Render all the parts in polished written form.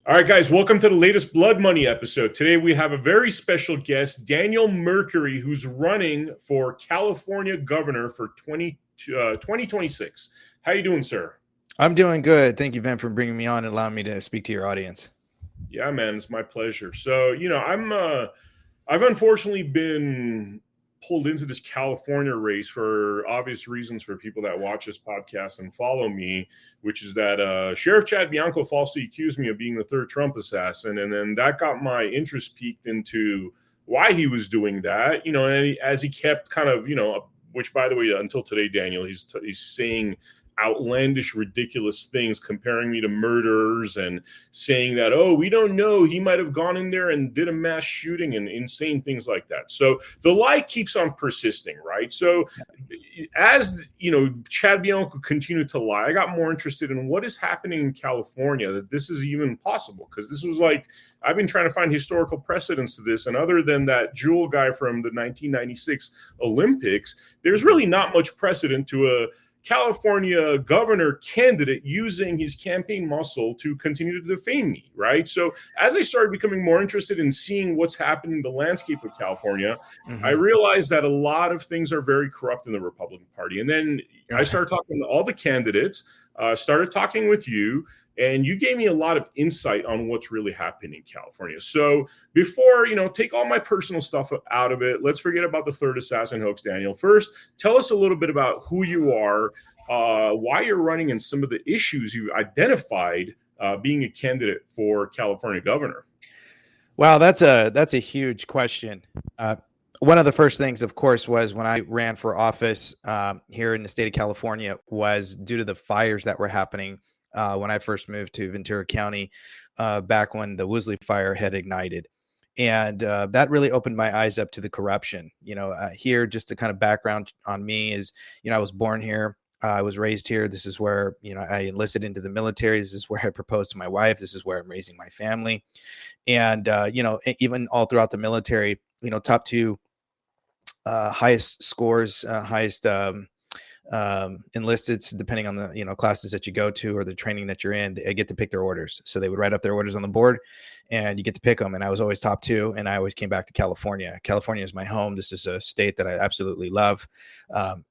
All right, guys, welcome to the latest Blood Money episode. Today we have a very special guest, Daniel Mercuri, who's running for California governor for 2026. How you doing, sir? I'm doing good. Thank you, Vem, for bringing me on and allowing me to speak to your audience. Yeah, man, it's my pleasure. So, I've unfortunately been pulled into this California race for obvious reasons for people that watch this podcast and follow me, which is that Sheriff Chad Bianco falsely accused me of being the third Trump assassin. And then that got my interest piqued into why he was doing that, and as he kept kind of, which by the way, until today, Daniel, he's saying outlandish, ridiculous things, comparing me to murderers and saying that, oh, we don't know, he might have gone in there and did a mass shooting and insane things like that. So the lie keeps on persisting, right? So as Chad Bianco continued to lie, I got more interested in what is happening in California, that this is even possible, because this was like, I've been trying to find historical precedents to this, and other than that Jewel guy from the 1996 Olympics, there's really not much precedent to a California governor candidate using his campaign muscle to continue to defame me, right? So as I started becoming more interested in seeing what's happening in the landscape of California, I realized that a lot of things are very corrupt in the Republican Party. And then I started talking to all the candidates, started talking with you, and you gave me a lot of insight on what's really happening in California. So before, take all my personal stuff out of it, let's forget about the third assassin hoax, Daniel. First, tell us a little bit about who you are, why you're running, and some of the issues you identified being a candidate for California governor. Wow, that's a huge question. One of the first things, of course, was when I ran for office here in the state of California was due to the fires that were happening when I first moved to Ventura County back when the Woolsey fire had ignited. And that really opened my eyes up to the corruption. Here, just to kind of background on me is, I was born here. I was raised here. This is where, I enlisted into the military. This is where I proposed to my wife. This is where I'm raising my family. And, even all throughout the military, top two highest scores, highest enlisted, depending on the classes that you go to or the training that you're in, they get to pick their orders. So they would write up their orders on the board and you get to pick them. And I was always top two, and I always came back to California. California is my home. This is a state that I absolutely love.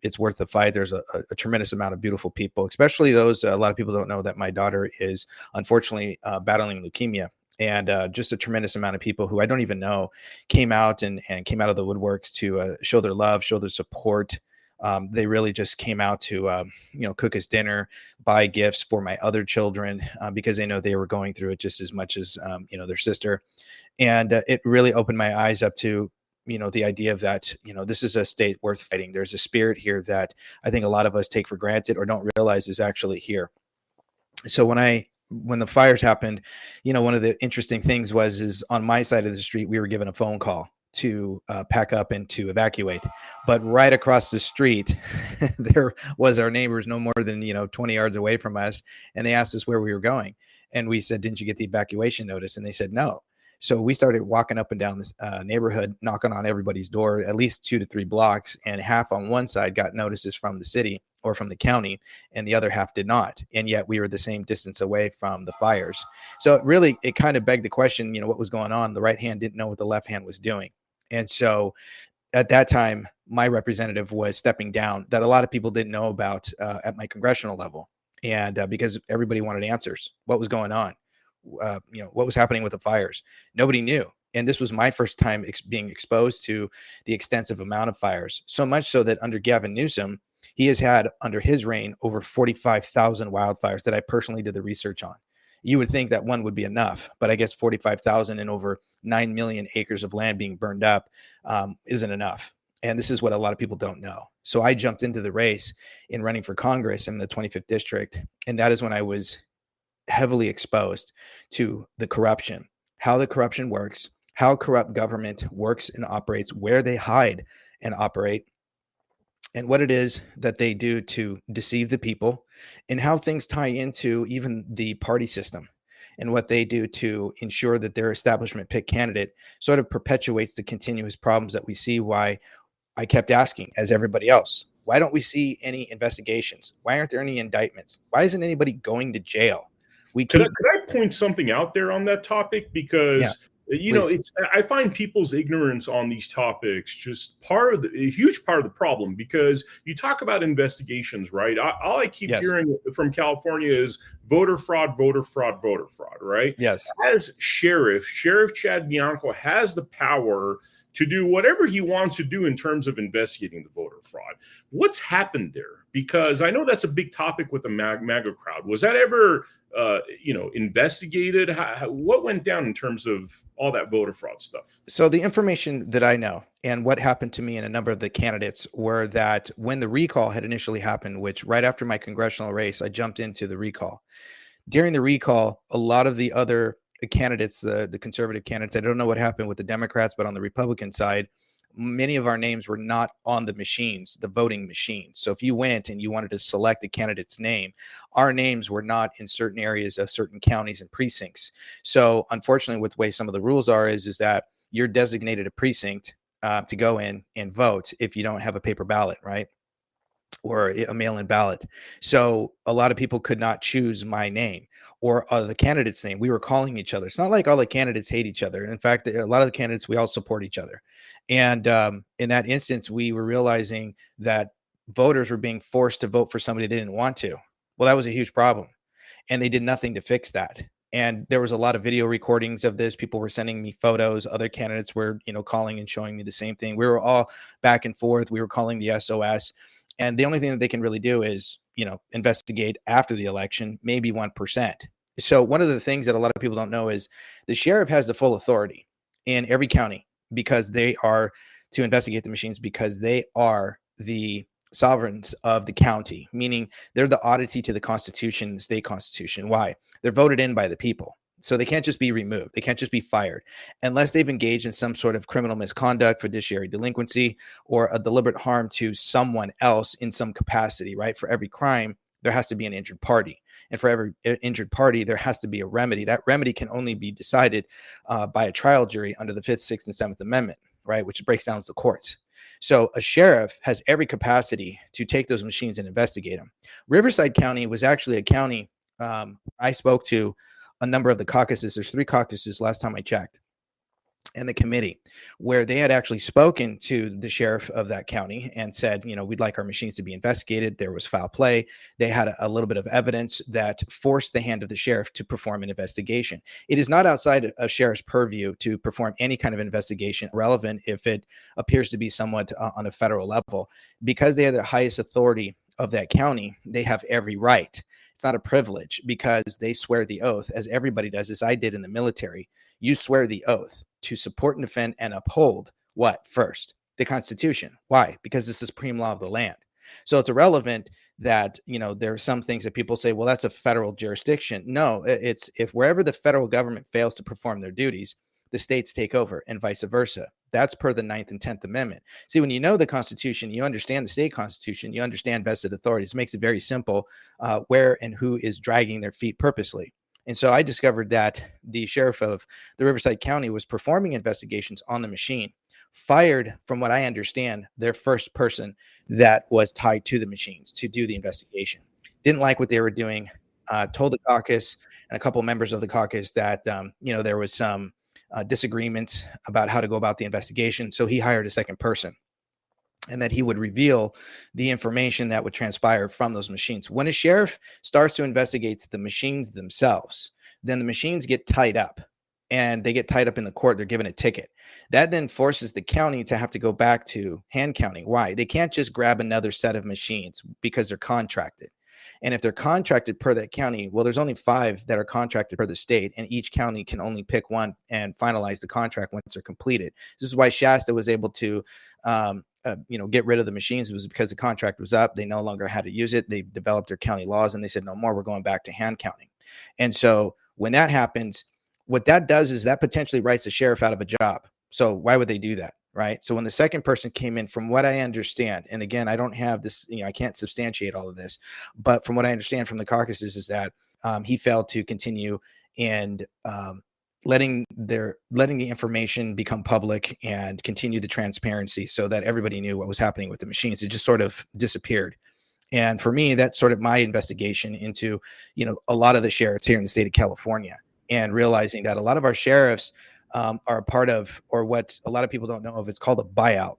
It's worth the fight. There's a tremendous amount of beautiful people, especially those. A lot of people don't know that my daughter is unfortunately battling leukemia. And just a tremendous amount of people who I don't even know came out and came out of the woodworks to show their love, show their support. They really just came out to, cook us dinner, buy gifts for my other children because they know they were going through it just as much as, their sister. And it really opened my eyes up to, the idea of that, this is a state worth fighting. There's a spirit here that I think a lot of us take for granted or don't realize is actually here. So when the fires happened, one of the interesting things is on my side of the street, we were given a phone call to pack up and to evacuate. But right across the street, there was our neighbors no more than, 20 yards away from us. And they asked us where we were going. And we said, didn't you get the evacuation notice? And they said, no. So we started walking up and down this neighborhood, knocking on everybody's door, at least 2 to 3 blocks. And half on one side got notices from the city or from the county, and the other half did not. And yet we were the same distance away from the fires. So it kind of begged the question, what was going on? The right hand didn't know what the left hand was doing. And so at that time, my representative was stepping down that a lot of people didn't know about at my congressional level. And because everybody wanted answers, what was going on? What was happening with the fires? Nobody knew. And this was my first time being exposed to the extensive amount of fires, so much so that under Gavin Newsom, he has had under his reign over 45,000 wildfires that I personally did the research on. You would think that one would be enough, but I guess 45,000 and over 9 million acres of land being burned up isn't enough. And this is what a lot of people don't know. So I jumped into the race in running for Congress in the 25th district. And that is when I was heavily exposed to the corruption, how the corruption works, how corrupt government works and operates, where they hide and operate, and what it is that they do to deceive the people, and how things tie into even the party system and what they do to ensure that their establishment pick candidate sort of perpetuates the continuous problems that we see. Why I kept asking, as everybody else, why don't we see any investigations? Why aren't there any indictments? Why isn't anybody going to jail? We Could keep, I point something out there on that topic? yeah, Because please. I find people's ignorance on these topics just a huge part of the problem. Because you talk about investigations, right? All I keep Yes. hearing from California is voter fraud, voter fraud, voter fraud, right? Yes. As Sheriff Chad Bianco has the power to do whatever he wants to do in terms of investigating the voter fraud. What's happened there? Because I know that's a big topic with the MAGA crowd. Was that ever, investigated? What went down in terms of all that voter fraud stuff? So the information that I know and what happened to me and a number of the candidates were that when the recall had initially happened, which right after my congressional race, I jumped into the recall. During the recall, a lot of the other candidates, the conservative candidates, I don't know what happened with the Democrats, but on the Republican side, many of our names were not on the machines, the voting machines. So if you went and you wanted to select a candidate's name, our names were not in certain areas of certain counties and precincts. So unfortunately, with the way some of the rules are is that you're designated a precinct to go in and vote if you don't have a paper ballot, right? Or a mail-in ballot. So a lot of people could not choose my name or the candidate's name. We were calling each other. It's not like all the candidates hate each other. In fact, a lot of the candidates, we all support each other. And in that instance, we were realizing that voters were being forced to vote for somebody they didn't want to. Well, that was a huge problem. And they did nothing to fix that. And there was a lot of video recordings of this. People were sending me photos. Other candidates were, calling and showing me the same thing. We were all back and forth. We were calling the SOS. And the only thing that they can really do is, investigate after the election, maybe 1%. So one of the things that a lot of people don't know is the sheriff has the full authority in every county because they are to investigate the machines because they are the sovereigns of the county, meaning they're the oddity to the Constitution, the state constitution. Why? They're voted in by the people. So they can't just be removed. They can't just be fired unless they've engaged in some sort of criminal misconduct, fiduciary delinquency, or a deliberate harm to someone else in some capacity, right? For every crime, there has to be an injured party. And for every injured party, there has to be a remedy. That remedy can only be decided by a trial jury under the 5th, 6th, and 7th Amendment, right? Which breaks down to the courts. So a sheriff has every capacity to take those machines and investigate them. Riverside County was actually a county I spoke to a number of the caucuses. There's 3 caucuses last time I checked, and the committee where they had actually spoken to the sheriff of that county and said, we'd like our machines to be investigated. There was foul play. They had a little bit of evidence that forced the hand of the sheriff to perform an investigation. It is not outside a sheriff's purview to perform any kind of investigation relevant if it appears to be somewhat on a federal level. Because they are the highest authority of that county, they have every right. It's not a privilege because they swear the oath, as everybody does, as I did in the military. You swear the oath to support and defend and uphold what? First, the Constitution. Why? Because it's the supreme law of the land. So it's irrelevant that, there are some things that people say, well, that's a federal jurisdiction. No, it's if wherever the federal government fails to perform their duties, the states take over and vice versa. That's per the 9th and 10th Amendment. See, when you know the Constitution, you understand the state constitution, you understand vested authorities. It makes it very simple where and who is dragging their feet purposely. And so I discovered that the sheriff of the Riverside County was performing investigations on the machine, fired, from what I understand, their first person that was tied to the machines to do the investigation. Didn't like what they were doing, told the caucus and a couple of members of the caucus that, there was some disagreements about how to go about the investigation. So he hired a second person, and that he would reveal the information that would transpire from those machines. When a sheriff starts to investigate the machines themselves, then the machines get tied up, and they get tied up in the court. They're given a ticket. That then forces the county to have to go back to hand counting. Why? They can't just grab another set of machines because they're contracted. And if they're contracted per that county, well, there's only 5 that are contracted per the state, and each county can only pick one and finalize the contract once they're completed. This is why Shasta was able to, get rid of the machines. It was because the contract was up. They no longer had to use it. They developed their county laws, and they said, no more, we're going back to hand counting. And so when that happens, what that does is that potentially writes the sheriff out of a job. So why would they do that? Right. So when the second person came in, from what I understand, and again, I don't have this, I can't substantiate all of this, but from what I understand from the caucuses is that he failed to continue and letting the information become public and continue the transparency so that everybody knew what was happening with the machines. It just sort of disappeared. And for me, that's sort of my investigation into, a lot of the sheriffs here in the state of California, and realizing that a lot of our sheriffs are a part of, or what a lot of people don't know of, it's called a buyout.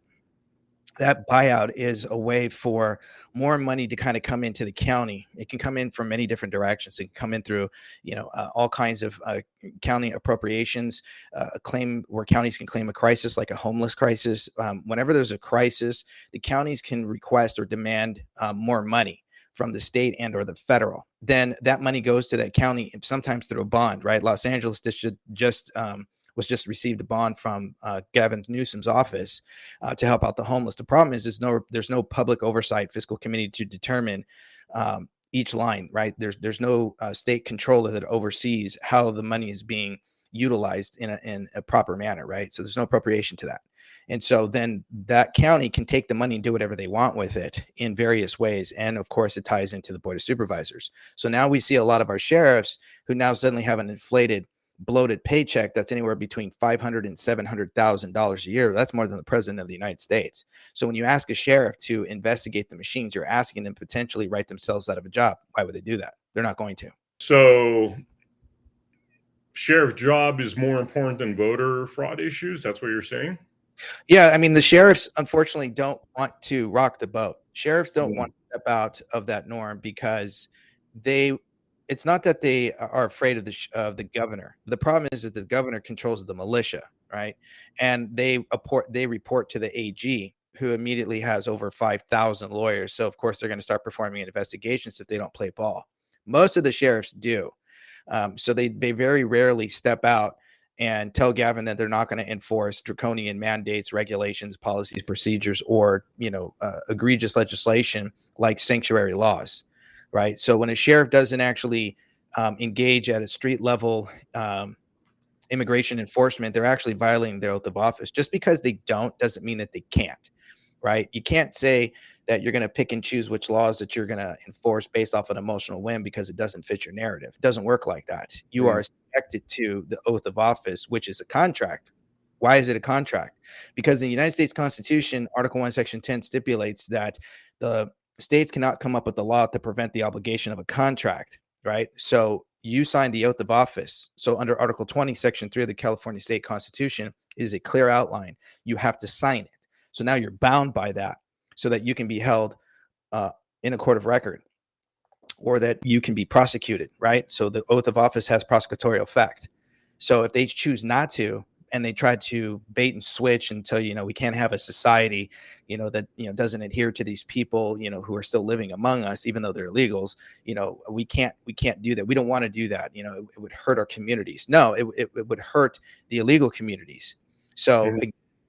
That buyout is a way for more money to kind of come into the county. It can come in from many different directions. It can come in through, all kinds of county appropriations, a claim where counties can claim a crisis, like a homeless crisis. Whenever there's a crisis, the counties can request or demand more money from the state and or the federal. Then that money goes to that county, sometimes through a bond, right? Los Angeles just received a bond from Gavin Newsom's office to help out the homeless. The problem is there's no public oversight fiscal committee to determine each line, right? There's no state controller that oversees how the money is being utilized in a proper manner, right? So there's no appropriation to that. And so then that county can take the money and do whatever they want with it in various ways. And of course, it ties into the Board of Supervisors. So now we see a lot of our sheriffs who now suddenly have an inflated, bloated paycheck that's anywhere between $500,000 and $700,000 a year. That's more than the president of the United States. So when you ask a sheriff to investigate the machines, you're asking them potentially write themselves out of a job. Why would they do that? They're not going to. So sheriff job is more important than voter fraud issues. That's what you're saying? Yeah. I mean, the sheriffs unfortunately don't want to rock the boat. Sheriffs don't want to step out of that norm because it's not that they are afraid of the governor. The problem is that the governor controls the militia, right? And they report to the AG, who immediately has over 5,000 lawyers. So of course they're going to start performing investigations if they don't play ball. Most of the sheriffs do. So they very rarely step out and tell Gavin that they're not going to enforce draconian mandates, regulations, policies, procedures, or egregious legislation like sanctuary laws. Right. So when a sheriff doesn't actually engage at a street level immigration enforcement, they're actually violating their oath of office. Just because they don't doesn't mean that they can't. Right. You can't say that you're going to pick and choose which laws that you're going to enforce based off an emotional whim because it doesn't fit your narrative. It doesn't work like that. You are subjected to the oath of office, which is a contract. Why is it a contract? Because the United States Constitution, Article 1, Section 10 stipulates that the states cannot come up with a law to prevent the obligation of a contract, right? So you signed the oath of office. So under Article 20, Section 3 of the California State Constitution, it is a clear outline. You have to sign it. So now you're bound by that so that you can be held in a court of record or that you can be prosecuted, right? So the oath of office has prosecutorial effect. So if they choose not to, and they try to bait and switch and tell we can't have a society, that doesn't adhere to these people, who are still living among us, even though they're illegals. We can't do that. We don't want to do that. It would hurt our communities. No, it would hurt the illegal communities. So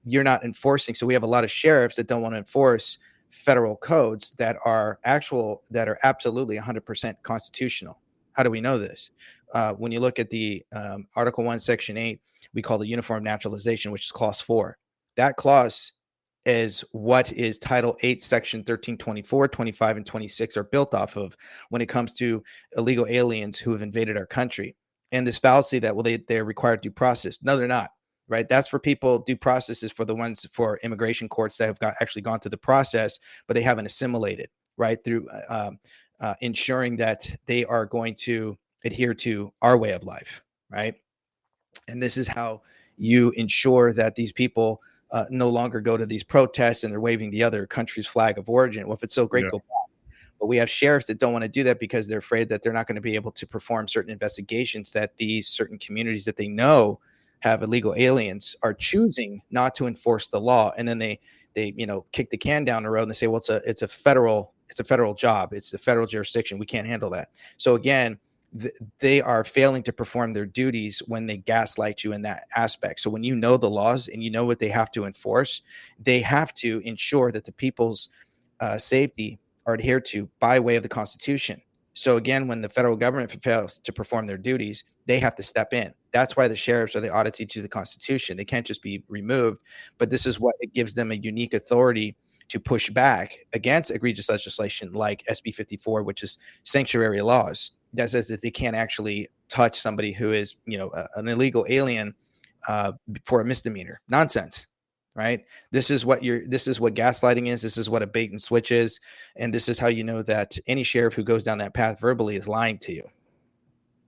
you're not enforcing. So we have a lot of sheriffs that don't want to enforce federal codes that are absolutely 100% constitutional. How do we know this? When you look at the Article 1, Section 8, we call the Uniform Naturalization, which is Clause 4. That clause is what is Title 8, Section 13, 24, 25, and 26 are built off of when it comes to illegal aliens who have invaded our country. And this fallacy that, they're required due process. No, they're not. Right. That's for people. Due process is for the ones for immigration courts that have actually gone through the process, but they haven't assimilated, right, through ensuring that they are going to adhere to our way of life. Right. And this is how you ensure that these people no longer go to these protests and they're waving the other country's flag of origin. Well, if it's so great, go back. But we have sheriffs that don't want to do that because they're afraid that they're not going to be able to perform certain investigations, that these certain communities that they know have illegal aliens are choosing not to enforce the law. And then they kick the can down the road and they say, well, it's a federal job. It's the federal jurisdiction. We can't handle that. So again, they are failing to perform their duties when they gaslight you in that aspect. So when you know the laws and you know what they have to enforce, they have to ensure that the people's safety are adhered to by way of the Constitution. So again, when the federal government fails to perform their duties, they have to step in. That's why the sheriffs are the auditee to the Constitution. They can't just be removed, but this is what it gives them a unique authority to push back against egregious legislation like SB 54, which is sanctuary laws that says that they can't actually touch somebody who is, an illegal alien for a misdemeanor. Nonsense, right? This is what gaslighting is. This is what a bait and switch is. And this is how you know that any sheriff who goes down that path verbally is lying to you.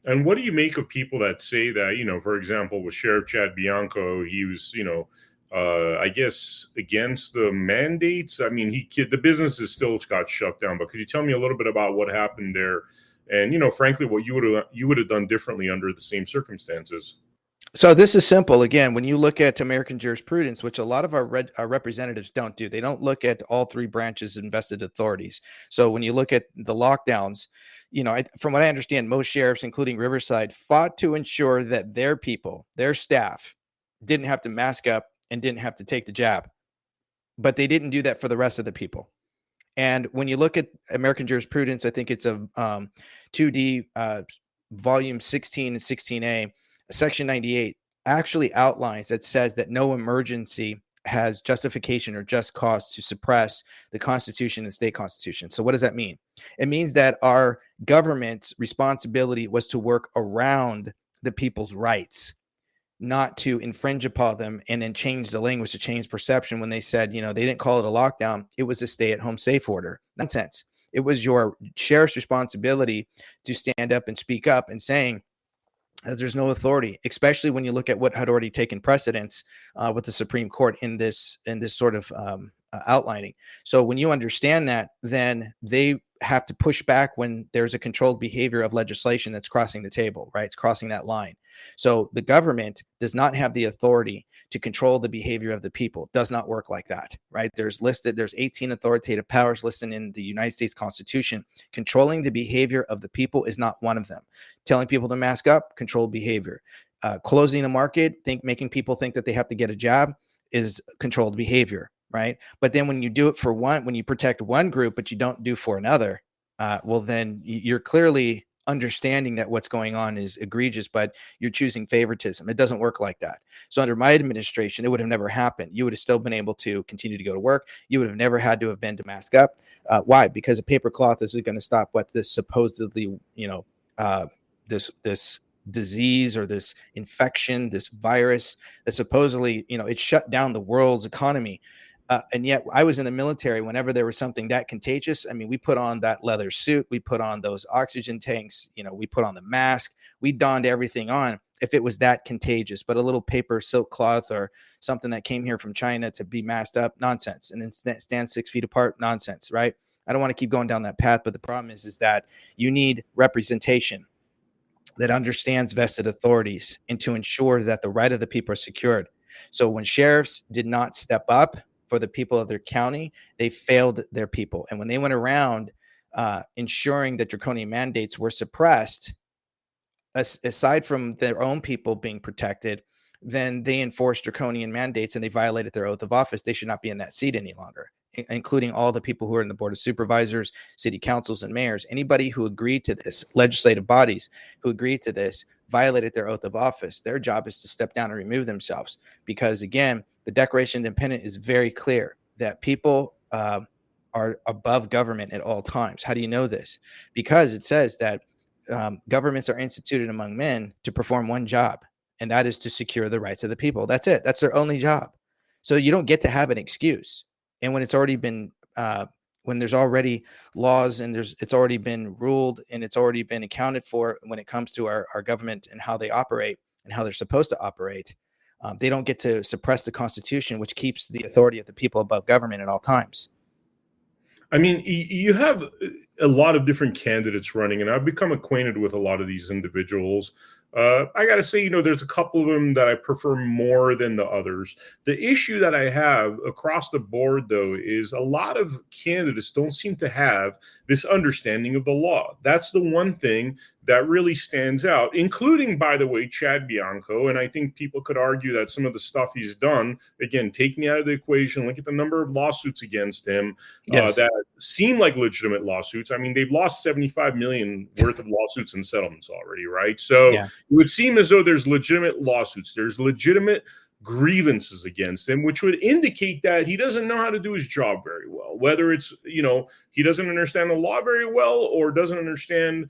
And what do you make of people that say that, for example, with Sheriff Chad Bianco, he was, I guess against the mandates? I mean, the businesses still got shut down, but could you tell me a little bit about what happened there? And, frankly, what you would have done differently under the same circumstances? So this is simple. Again, when you look at American jurisprudence, which a lot of our representatives don't do, they don't look at all three branches of invested authorities. So when you look at the lockdowns, from what I understand, most sheriffs, including Riverside, fought to ensure that their people, their staff, didn't have to mask up and didn't have to take the jab. But they didn't do that for the rest of the people. And when you look at American jurisprudence, I think it's a 2D volume 16 and 16A, Section 98 actually outlines that says that no emergency has justification or just cause to suppress the Constitution and state constitution. So what does that mean? It means that our government's responsibility was to work around the people's rights, not to infringe upon them and then change the language to change perception when they said, they didn't call it a lockdown. It was a stay-at-home safe order. Nonsense. It was your sheriff's responsibility to stand up and speak up and saying, there's no authority, especially when you look at what had already taken precedence with the Supreme Court in this sort of outlining. So when you understand that, then they have to push back when there's a controlled behavior of legislation that's crossing the table, right? It's crossing that line. So the government does not have the authority to control the behavior of the people. Does not work like that, right? There's 18 authoritative powers listed in the United States Constitution. Controlling the behavior of the people is not one of them. Telling people to mask up, controlled behavior. Closing the market, making people think that they have to get a job is controlled behavior, right? But then when you do it for when you protect one group, but you don't do for another, well, then you're clearly understanding that what's going on is egregious, but you're choosing favoritism. It doesn't work like that. So under my administration, it would have never happened. You would have still been able to continue to go to work. You would have never had to have been to mask up. Why? Because a paper cloth isn't going to stop what this supposedly, this disease or this infection, this virus that supposedly, it shut down the world's economy. And yet I was in the military. Whenever there was something that contagious, I mean, we put on that leather suit, we put on those oxygen tanks, we put on the mask, we donned everything on if it was that contagious. But a little paper silk cloth or something that came here from China to be masked up, nonsense. And then stand 6 feet apart, nonsense, right? I don't want to keep going down that path, but the problem is that you need representation that understands vested authorities and to ensure that the right of the people are secured. So when sheriffs did not step up for the people of their county, they failed their people. And when they went around ensuring that draconian mandates were suppressed, aside from their own people being protected, then they enforced draconian mandates and they violated their oath of office. They should not be in that seat any longer, including all the people who are in the board of supervisors, city councils, and mayors. Anybody who agreed to this, legislative bodies who agreed to this, violated their oath of office. Their job is to step down and remove themselves. Because again, the Declaration of Independence is very clear that people are above government at all times. How do you know this? Because it says that governments are instituted among men to perform one job, and that is to secure the rights of the people. That's it. That's their only job. So you don't get to have an excuse. And when it's already been, when there's already laws and it's already been ruled and it's already been accounted for when it comes to our government and how they operate and how they're supposed to operate, they don't get to suppress the Constitution, which keeps the authority of the people above government at all times. I mean, you have a lot of different candidates running, and I've become acquainted with a lot of these individuals. I got to say, there's a couple of them that I prefer more than the others. The issue that I have across the board, though, is a lot of candidates don't seem to have this understanding of the law. That's the one thing that really stands out, including, by the way, Chad Bianco. And I think people could argue that some of the stuff he's done, again, take me out of the equation, look at the number of lawsuits against him that seem like legitimate lawsuits. I mean, they've lost $75 million worth of lawsuits and settlements already, right? So it would seem as though there's legitimate lawsuits. There's legitimate grievances against him, which would indicate that he doesn't know how to do his job very well, whether it's, he doesn't understand the law very well or doesn't understand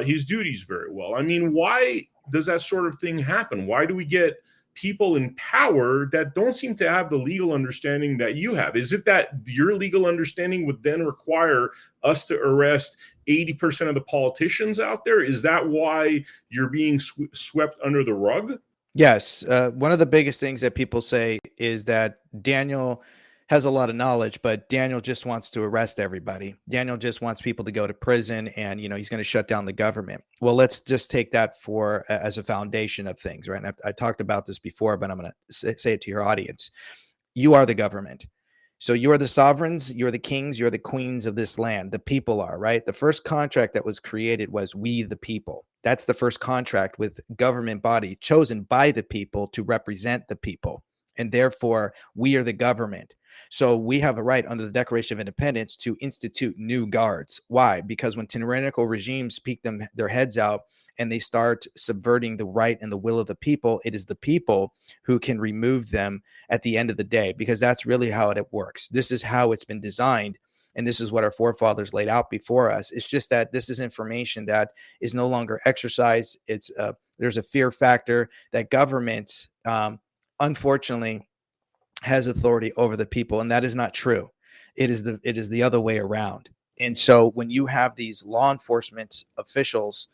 his duties very well. I mean, why does that sort of thing happen? Why do we get people in power that don't seem to have the legal understanding that you have. Is it that your legal understanding would then require us to arrest 80% of the politicians out there? Is that why you're being swept under the rug? Yes. One of the biggest things that people say is that Daniel has a lot of knowledge, but Daniel just wants to arrest everybody. Daniel just wants people to go to prison, and he's going to shut down the government. Well, let's just take that as a foundation of things, right? And I talked about this before, but I'm going to say it to your audience. You are the government. So you are the sovereigns, you're the kings, you're the queens of this land. The people are, right? The first contract that was created was we the people. That's the first contract with government body chosen by the people to represent the people. And therefore, we are the government. So we have a right under the Declaration of Independence to institute new guards. Why? Because when tyrannical regimes peek their heads out and they start subverting the right and the will of the people, it is the people who can remove them at the end of the day, because that's really how it works. This is how it's been designed. And this is what our forefathers laid out before us. It's just that this is information that is no longer exercised. There's a fear factor that government, unfortunately, has authority over the people, and that is not true. It is the other way around. And so when you have these law enforcement officials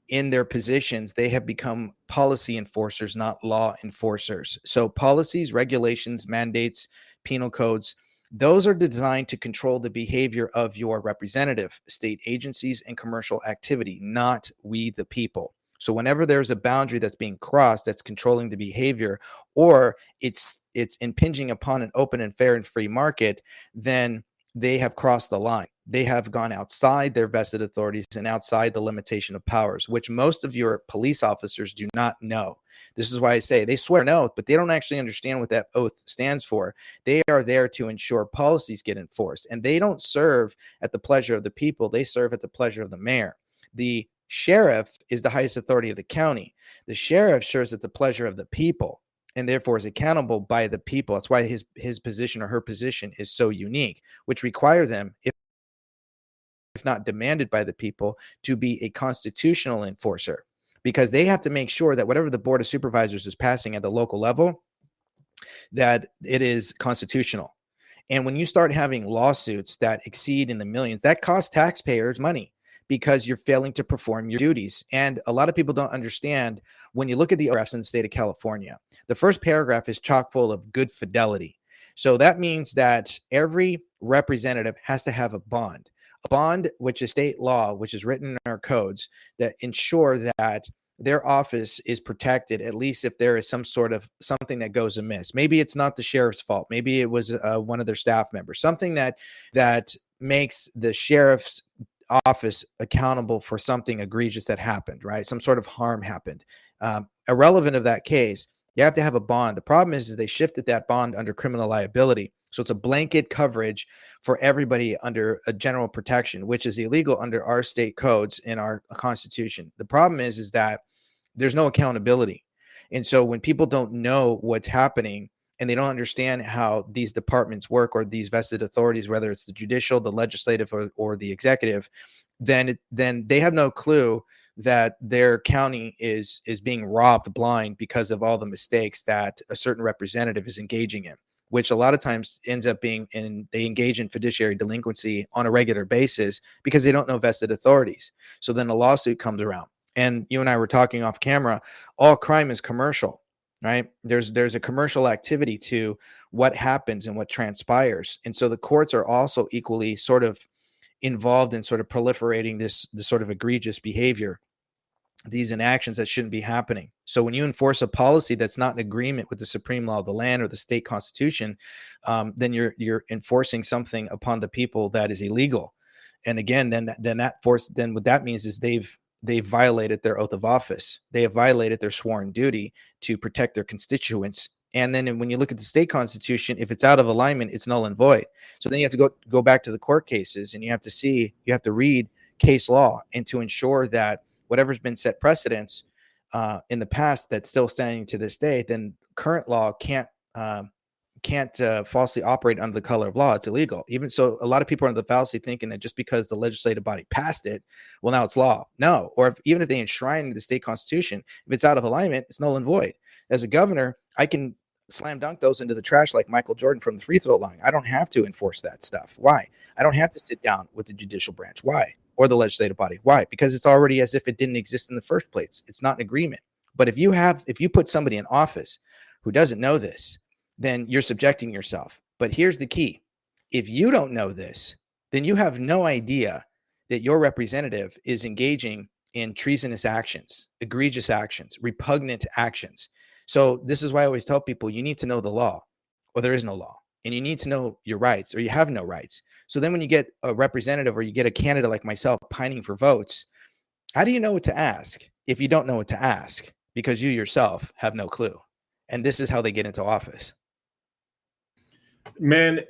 in their positions, they have become policy enforcers, not law enforcers. So policies, regulations, mandates, penal codes, those are designed to control the behavior of your representative, state agencies, and commercial activity, not we the people. So whenever there's a boundary that's being crossed, that's controlling the behavior, or it's impinging upon an open and fair and free market, then they have crossed the line. They have gone outside their vested authorities and outside the limitation of powers, which most of your police officers do not know. This is why I say they swear an oath, but they don't actually understand what that oath stands for. They are there to ensure policies get enforced, and they don't serve at the pleasure of the people. They serve at the pleasure of the mayor. The sheriff is the highest authority of the county. The sheriff serves at the pleasure of the people, and therefore is accountable by the people. That's why his position or her position is so unique, which require them, if not demanded by the people, to be a constitutional enforcer, because they have to make sure that whatever the Board of Supervisors is passing at the local level, that it is constitutional. And when you start having lawsuits that exceed in the millions, that costs taxpayers money, because you're failing to perform your duties. And a lot of people don't understand, when you look at the paragraphs in the state of California, the first paragraph is chock full of good fidelity. So that means that every representative has to have a bond, which is state law, which is written in our codes, that ensure that their office is protected, at least if there is some sort of something that goes amiss. Maybe it's not the sheriff's fault. Maybe it was one of their staff members, something that makes the sheriff's office accountable for something egregious that happened, right? Some sort of harm happened. Irrelevant of that case, you have to have a bond. The problem is they shifted that bond under criminal liability. So it's a blanket coverage for everybody under a general protection, which is illegal under our state codes in our constitution. The problem is that there's no accountability. And so when people don't know what's happening, and they don't understand how these departments work, or these vested authorities, whether it's the judicial, the legislative, or the executive, then they have no clue that their county is being robbed blind because of all the mistakes that a certain representative is engaging in, which a lot of times ends up being they engage in fiduciary delinquency on a regular basis because they don't know vested authorities. So then a lawsuit comes around, and you and I were talking off camera, all crime is commercial. Right? There's a commercial activity to what happens and what transpires. And so the courts are also equally sort of involved in sort of proliferating this sort of egregious behavior, these inactions that shouldn't be happening. So when you enforce a policy that's not in agreement with the supreme law of the land or the state constitution, then you're enforcing something upon the people that is illegal. And again, then what that means is they've violated their oath of office. They have violated their sworn duty to protect their constituents. And then when you look at the state constitution, if it's out of alignment, it's null and void. So then you have to go back to the court cases, and you have to read case law, and to ensure that whatever's been set precedents in the past that's still standing to this day, then current law can't can't falsely operate under the color of law. It's illegal. Even so, a lot of people are under the fallacy thinking that just because the legislative body passed it, well, now it's law. No, or even if they enshrine the state constitution, if it's out of alignment, it's null and void. As a governor, I can slam dunk those into the trash like Michael Jordan from the free throw line. I don't have to enforce that stuff. Why? I don't have to sit down with the judicial branch. Why? Or the legislative body. Why? Because it's already as if it didn't exist in the first place. It's not an agreement. But if you put somebody in office who doesn't know this, then you're subjecting yourself. But here's the key. If you don't know this, then you have no idea that your representative is engaging in treasonous actions, egregious actions, repugnant actions. So this is why I always tell people you need to know the law, or there is no law, and you need to know your rights, or you have no rights. So then when you get a representative or you get a candidate like myself pining for votes, how do you know what to ask if you don't know what to ask? Because you yourself have no clue. And this is how they get into office. Man,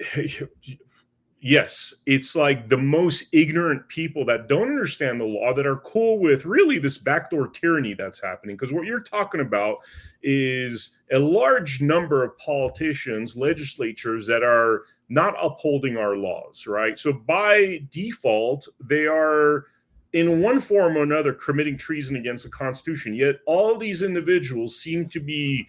yes, it's like the most ignorant people that don't understand the law that are cool with really this backdoor tyranny that's happening. Because what you're talking about is a large number of politicians, legislatures that are not upholding our laws, right? So by default, they are in one form or another committing treason against the Constitution. Yet all of these individuals seem to be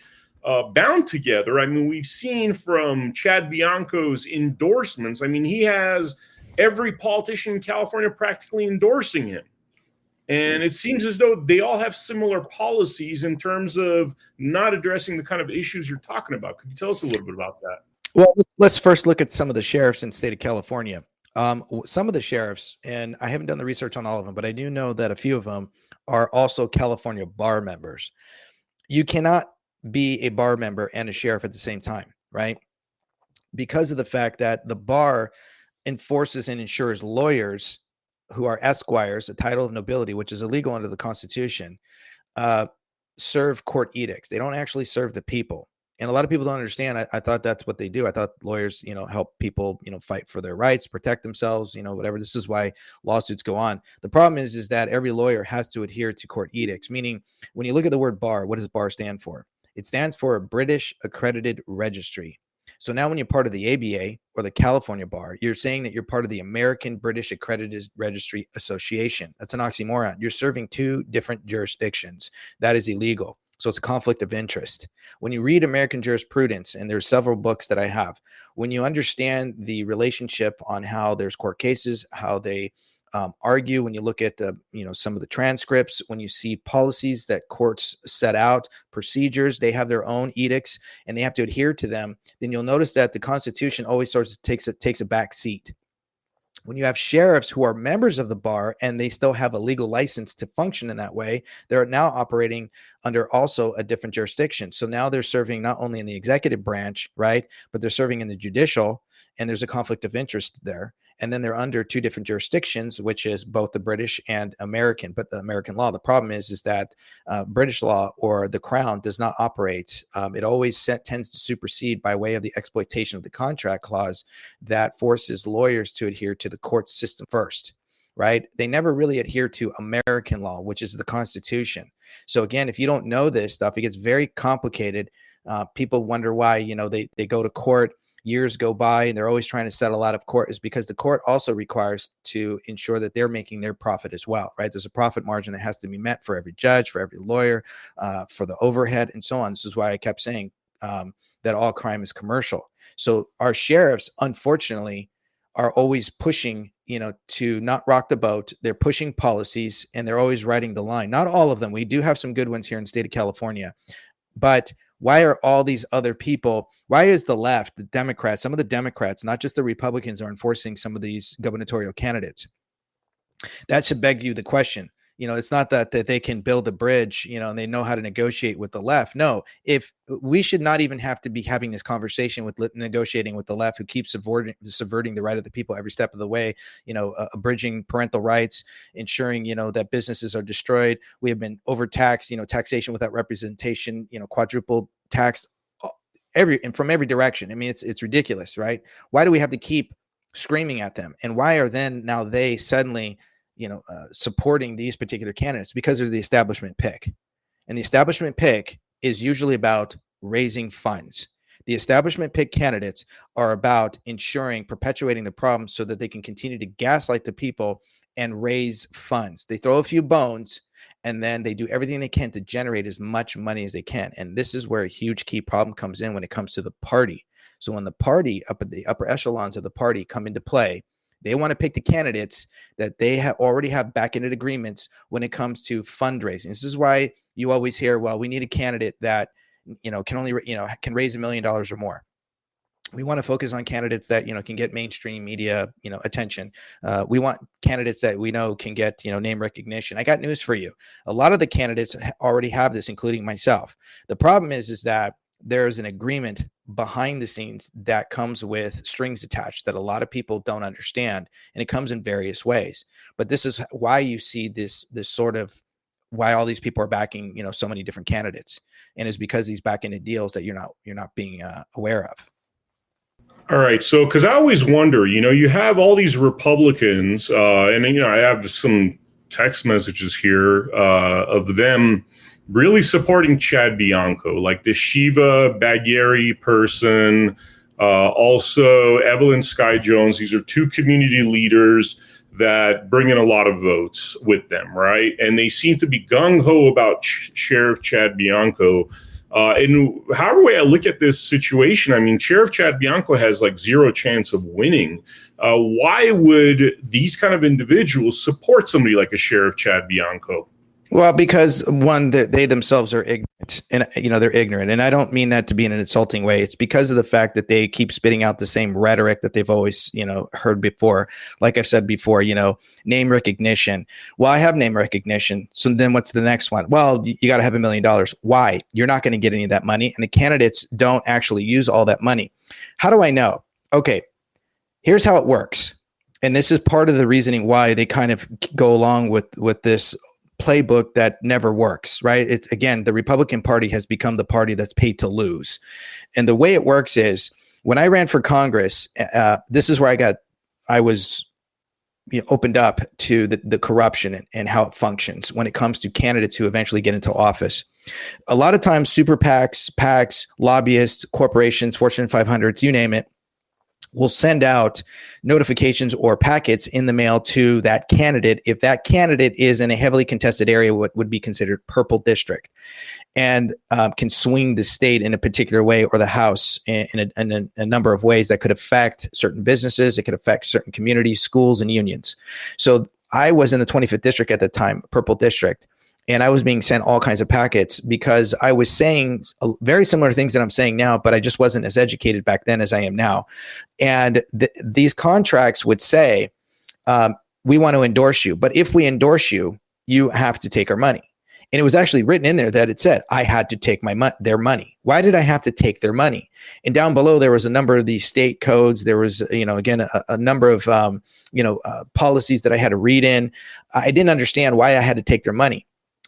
bound together. I mean, we've seen from Chad Bianco's endorsements. I mean, he has every politician in California practically endorsing him. And it seems as though they all have similar policies in terms of not addressing the kind of issues you're talking about. Could you tell us a little bit about that? Well, let's first look at some of the sheriffs in the state of California. Some of the sheriffs, and I haven't done the research on all of them, but I do know that a few of them are also California bar members. You cannot be a bar member and a sheriff at the same time, right? Because of the fact that the bar enforces and insures lawyers who are esquires, a title of nobility, which is illegal under the Constitution, serve court edicts. They don't actually serve the people. And a lot of people don't understand. I thought that's what they do. I thought lawyers, help people, fight for their rights, protect themselves, whatever. This is why lawsuits go on. The problem is that every lawyer has to adhere to court edicts, meaning when you look at the word bar, what does bar stand for? It stands for a British Accredited Registry. So now when you're part of the ABA or the California Bar, you're saying that you're part of the American British Accredited Registry Association. That's an oxymoron. You're serving two different jurisdictions. That is illegal. So it's a conflict of interest. When you read American jurisprudence, and there's several books that I have, when you understand the relationship on how there's court cases, how they argue, when you look at the, some of the transcripts, when you see policies that courts set out, procedures, they have their own edicts and they have to adhere to them, then you'll notice that the Constitution always sort of takes a back seat. When you have sheriffs who are members of the bar and they still have a legal license to function in that way, they're now operating under also a different jurisdiction. So now they're serving not only in the executive branch, right, but they're serving in the judicial, and there's a conflict of interest there. And then they're under two different jurisdictions, which is both the British and American, but the American law. The problem is that British law or the Crown does not operate. It always tends to supersede by way of the exploitation of the contract clause that forces lawyers to adhere to the court system first, right? They never really adhere to American law, which is the Constitution. So again, if you don't know this stuff, it gets very complicated. People wonder why, they go to court. Years go by and they're always trying to settle out of court, is because the court also requires to ensure that they're making their profit as well, right? There's a profit margin that has to be met for every judge, for every lawyer, for the overhead and so on. This is why I kept saying that all crime is commercial. So our sheriffs, unfortunately, are always pushing, to not rock the boat. They're pushing policies and they're always riding the line. Not all of them. We do have some good ones here in the state of California, but why are all these other people, why is the left, the Democrats, some of the Democrats, not just the Republicans, are enforcing some of these gubernatorial candidates? That should beg you the question. It's not that they can build a bridge, and they know how to negotiate with the left. No, if we should not even have to be having this conversation with negotiating with the left, who keeps subverting the right of the people every step of the way, abridging parental rights, ensuring, that businesses are destroyed. We have been overtaxed, taxation without representation, quadruple taxed from every direction. I mean, it's ridiculous, right? Why do we have to keep screaming at them? And why are then now they suddenly supporting these particular candidates? Because they're the establishment pick. And the establishment pick is usually about raising funds The establishment pick candidates are about ensuring, perpetuating the problem so that they can continue to gaslight the people and raise funds. They throw a few bones, and then they do everything they can to generate as much money as they can. And this is where a huge key problem comes in when it comes to the party. So when the party, up at the upper echelons of the party, come into play, they want to pick the candidates that they already have back-ended agreements when it comes to fundraising. This is why you always hear, well, we need a candidate that, can only, can raise $1 million or more. We want to focus on candidates that, can get mainstream media, attention. We want candidates that we know can get, name recognition. I got news for you. A lot of the candidates already have this, including myself. The problem is that there's an agreement behind the scenes that comes with strings attached that a lot of people don't understand. And it comes in various ways. But this is why you see this sort of why all these people are backing, so many different candidates. And it's because these back-ended deals that you're not being aware of. All right. So, because I always wonder, you have all these Republicans, and, I have some text messages here of them really supporting Chad Bianco, like the Shiva Bagheri person, also Evelyn Sky Jones. These are two community leaders that bring in a lot of votes with them, right? And they seem to be gung-ho about Sheriff Chad Bianco. And however way I look at this situation, I mean, Sheriff Chad Bianco has like zero chance of winning. Why would these kind of individuals support somebody like a Sheriff Chad Bianco? Well, because one, they themselves are ignorant, and they're ignorant, and I don't mean that to be in an insulting way. It's because of the fact that they keep spitting out the same rhetoric that they've always, heard before. Like I've said before, name recognition. Well, I have name recognition. So then what's the next one? Well, you got to have $1 million. Why? You're not going to get any of that money, and the candidates don't actually use all that money. How do I know? Okay, here's how it works, and this is part of the reasoning why they kind of go along with this playbook that never works, right? It's, again, the Republican Party has become the party that's paid to lose. And the way it works is when I ran for Congress, this is where I was opened up to the corruption and how it functions when it comes to candidates who eventually get into office. A lot of times, super PACs, lobbyists, corporations, Fortune 500s, you name it, will send out notifications or packets in the mail to that candidate if that candidate is in a heavily contested area, what would be considered purple district, and can swing the state in a particular way or the House in a number of ways that could affect certain businesses. It could affect certain communities, schools, and unions. So I was in the 25th district at the time, purple district. And I was being sent all kinds of packets because I was saying very similar things that I'm saying now, but I just wasn't as educated back then as I am now. And these contracts would say, we want to endorse you, but if we endorse you, you have to take our money. And it was actually written in there that it said I had to take their money. Why did I have to take their money? And down below, there was a number of these state codes. There was, again, a number of, policies that I had to read in. I didn't understand why I had to take their money.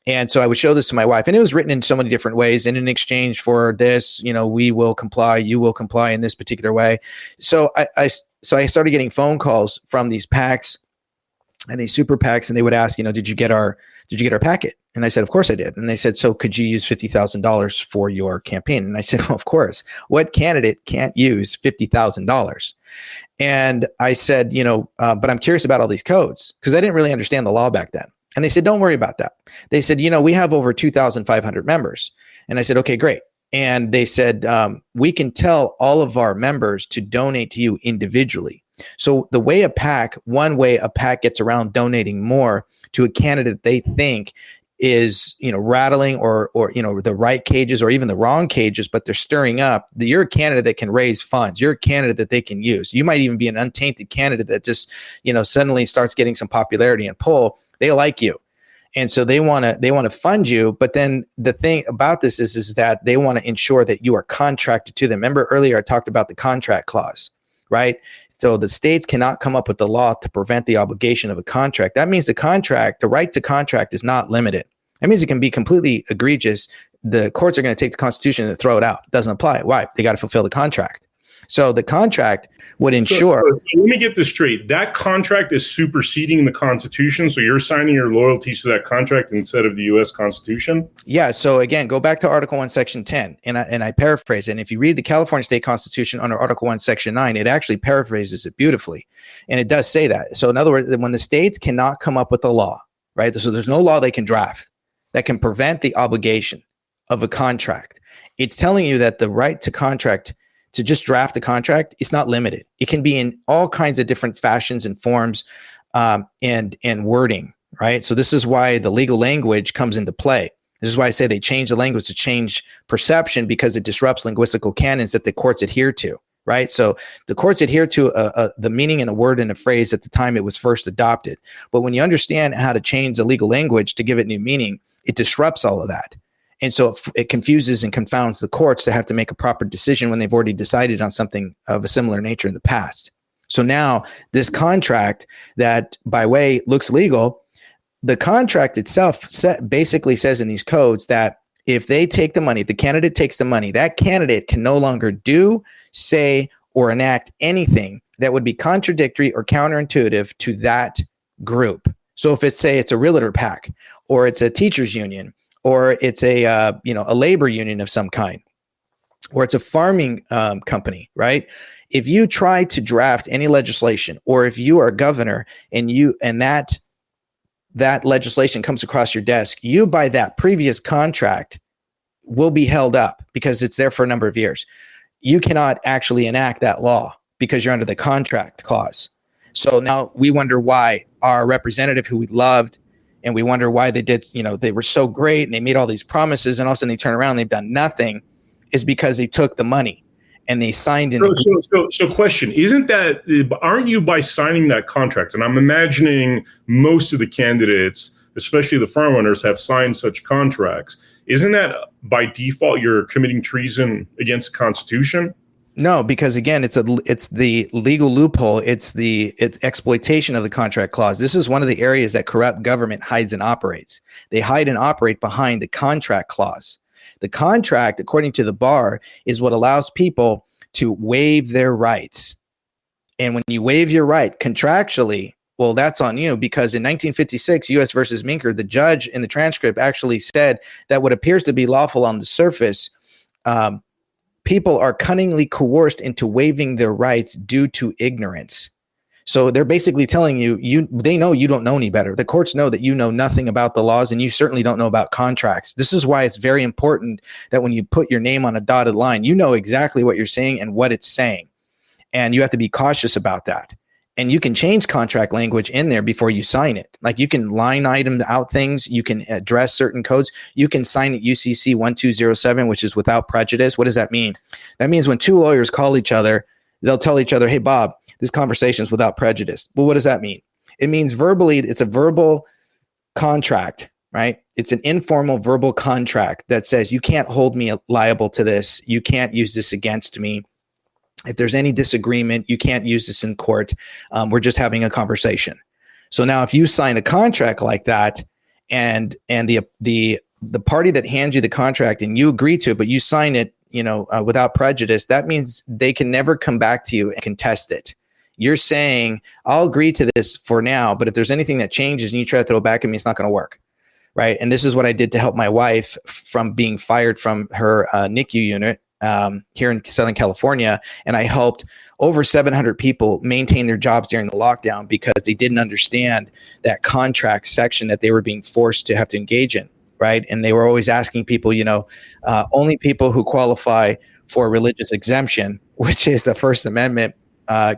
And so I would show this to my wife, and it was written in so many different ways. And in exchange for this, we will comply, you will comply in this particular way. So I started getting phone calls from these PACs and these super PACs, and they would ask, did you get our packet? And I said, of course I did. And they said, so could you use $50,000 for your campaign? And I said, well, of course. What candidate can't use $50,000? And I said, but I'm curious about all these codes because I didn't really understand the law back then. And they said, don't worry about that. They said, we have over 2,500 members. And I said, okay, great. And they said, we can tell all of our members to donate to you individually. So one way a PAC gets around donating more to a candidate they think is, rattling or the right cages or even the wrong cages, but they're stirring up. You're a candidate that can raise funds. You're a candidate that they can use. You might even be an untainted candidate that just, suddenly starts getting some popularity and pull. They like you. And so they want to fund you. But then the thing about this is that they want to ensure that you are contracted to them. Remember earlier, I talked about the contract clause, right? So the states cannot come up with the law to prevent the obligation of a contract. That means the right to contract is not limited. That means it can be completely egregious. The courts are going to take the Constitution and throw it out. It doesn't apply. Why? They got to fulfill the contract. So the contract would ensure. So let me get this straight. That contract is superseding the Constitution. So you're signing your loyalties to that contract instead of the U.S. Constitution? Yeah. So again, go back to Article 1, Section 10, and I paraphrase. And if you read the California State Constitution under Article 1, Section 9, it actually paraphrases it beautifully. And it does say that. So in other words, when the states cannot come up with a law, right? So there's no law they can draft that can prevent the obligation of a contract. It's telling you that the right to contract, to just draft a contract, it's not limited. It can be in all kinds of different fashions and forms and wording, right? So this is why the legal language comes into play. This is why I say they change the language to change perception, because it disrupts linguistical canons that the courts adhere to, right? So the courts adhere to the meaning in a word and a phrase at the time it was first adopted. But when you understand how to change the legal language to give it new meaning, it disrupts all of that. And so it confuses and confounds the courts to have to make a proper decision when they've already decided on something of a similar nature in the past. So now this contract that by way looks legal, the contract itself basically says in these codes that if they take the money, if the candidate takes the money, that candidate can no longer do, say, or enact anything that would be contradictory or counterintuitive to that group. So if it's, say, it's a realtor pack, or it's a teachers union, or it's a labor union of some kind, or it's a farming company, right? If you try to draft any legislation, or if you are a governor and that legislation comes across your desk, you by that previous contract will be held up because it's there for a number of years. You cannot actually enact that law because you're under the contract clause. So now we wonder why our representative, who we loved, and we wonder why they did, they were so great and they made all these promises, and all of a sudden they turn around and they've done nothing, is because they took the money and they signed an agreement. So question, aren't you, by signing that contract, and I'm imagining most of the candidates, especially the farm owners, have signed such contracts, isn't that by default you're committing treason against the Constitution? No, because again, it's the legal loophole. It's exploitation of the contract clause. This is one of the areas that corrupt government hides and operates. They hide and operate behind the contract clause. The contract, according to the bar, is what allows people to waive their rights. And when you waive your right contractually, well, that's on you, because in 1956, U.S. versus Minker, the judge in the transcript actually said that what appears to be lawful on the surface, people are cunningly coerced into waiving their rights due to ignorance. So they're basically telling you, they know you don't know any better. The courts know that you know nothing about the laws, and you certainly don't know about contracts. This is why it's very important that when you put your name on a dotted line, you know exactly what you're saying and what it's saying. And you have to be cautious about that. And you can change contract language in there before you sign it. Like you can line item out things. You can address certain codes. You can sign it UCC 1207, which is without prejudice. What does that mean? That means when two lawyers call each other, they'll tell each other, hey, Bob, this conversation is without prejudice. Well, what does that mean? It means verbally, it's a verbal contract, right? It's an informal verbal contract that says you can't hold me liable to this. You can't use this against me. If there's any disagreement, you can't use this in court. We're just having a conversation. So now if you sign a contract like that, and the party that hands you the contract and you agree to it, but you sign it, without prejudice, that means they can never come back to you and contest it. You're saying, I'll agree to this for now, but if there's anything that changes and you try to throw it back at me, it's not going to work. Right. And this is what I did to help my wife from being fired from her NICU unit here in Southern California. And I helped over 700 people maintain their jobs during the lockdown because they didn't understand that contract section that they were being forced to have to engage in. Right. And they were always asking people, only people who qualify for religious exemption, which is the First Amendment,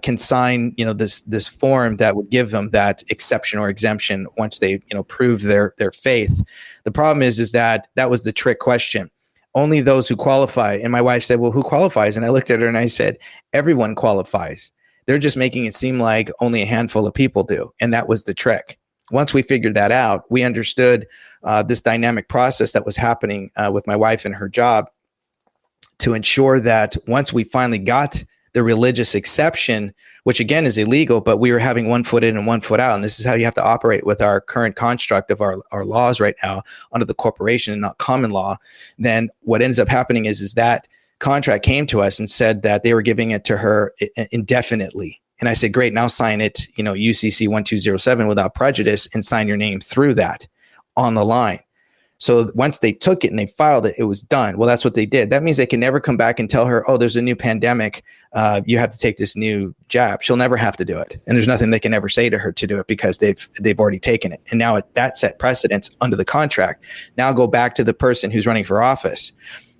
can sign, this form that would give them that exception or exemption once they, proved their faith. The problem is that was the trick question. Only those who qualify. And my wife said, well, who qualifies? And I looked at her and I said, everyone qualifies. They're just making it seem like only a handful of people do. And that was the trick. Once we figured that out, we understood this dynamic process that was happening with my wife and her job to ensure that once we finally got the religious exception, which again is illegal, but we were having 1 foot in and 1 foot out. And this is how you have to operate with our current construct of our laws right now under the corporation and not common law. Then what ends up happening is that contract came to us and said that they were giving it to her indefinitely. And I said, great, now sign it, UCC 1207 without prejudice and sign your name through that on the line. So once they took it and they filed it, it was done. Well, that's what they did. That means they can never come back and tell her, oh, there's a new pandemic. You have to take this new jab. She'll never have to do it. And there's nothing they can ever say to her to do it because they've already taken it. And now that set precedence under the contract. Now go back to the person who's running for office.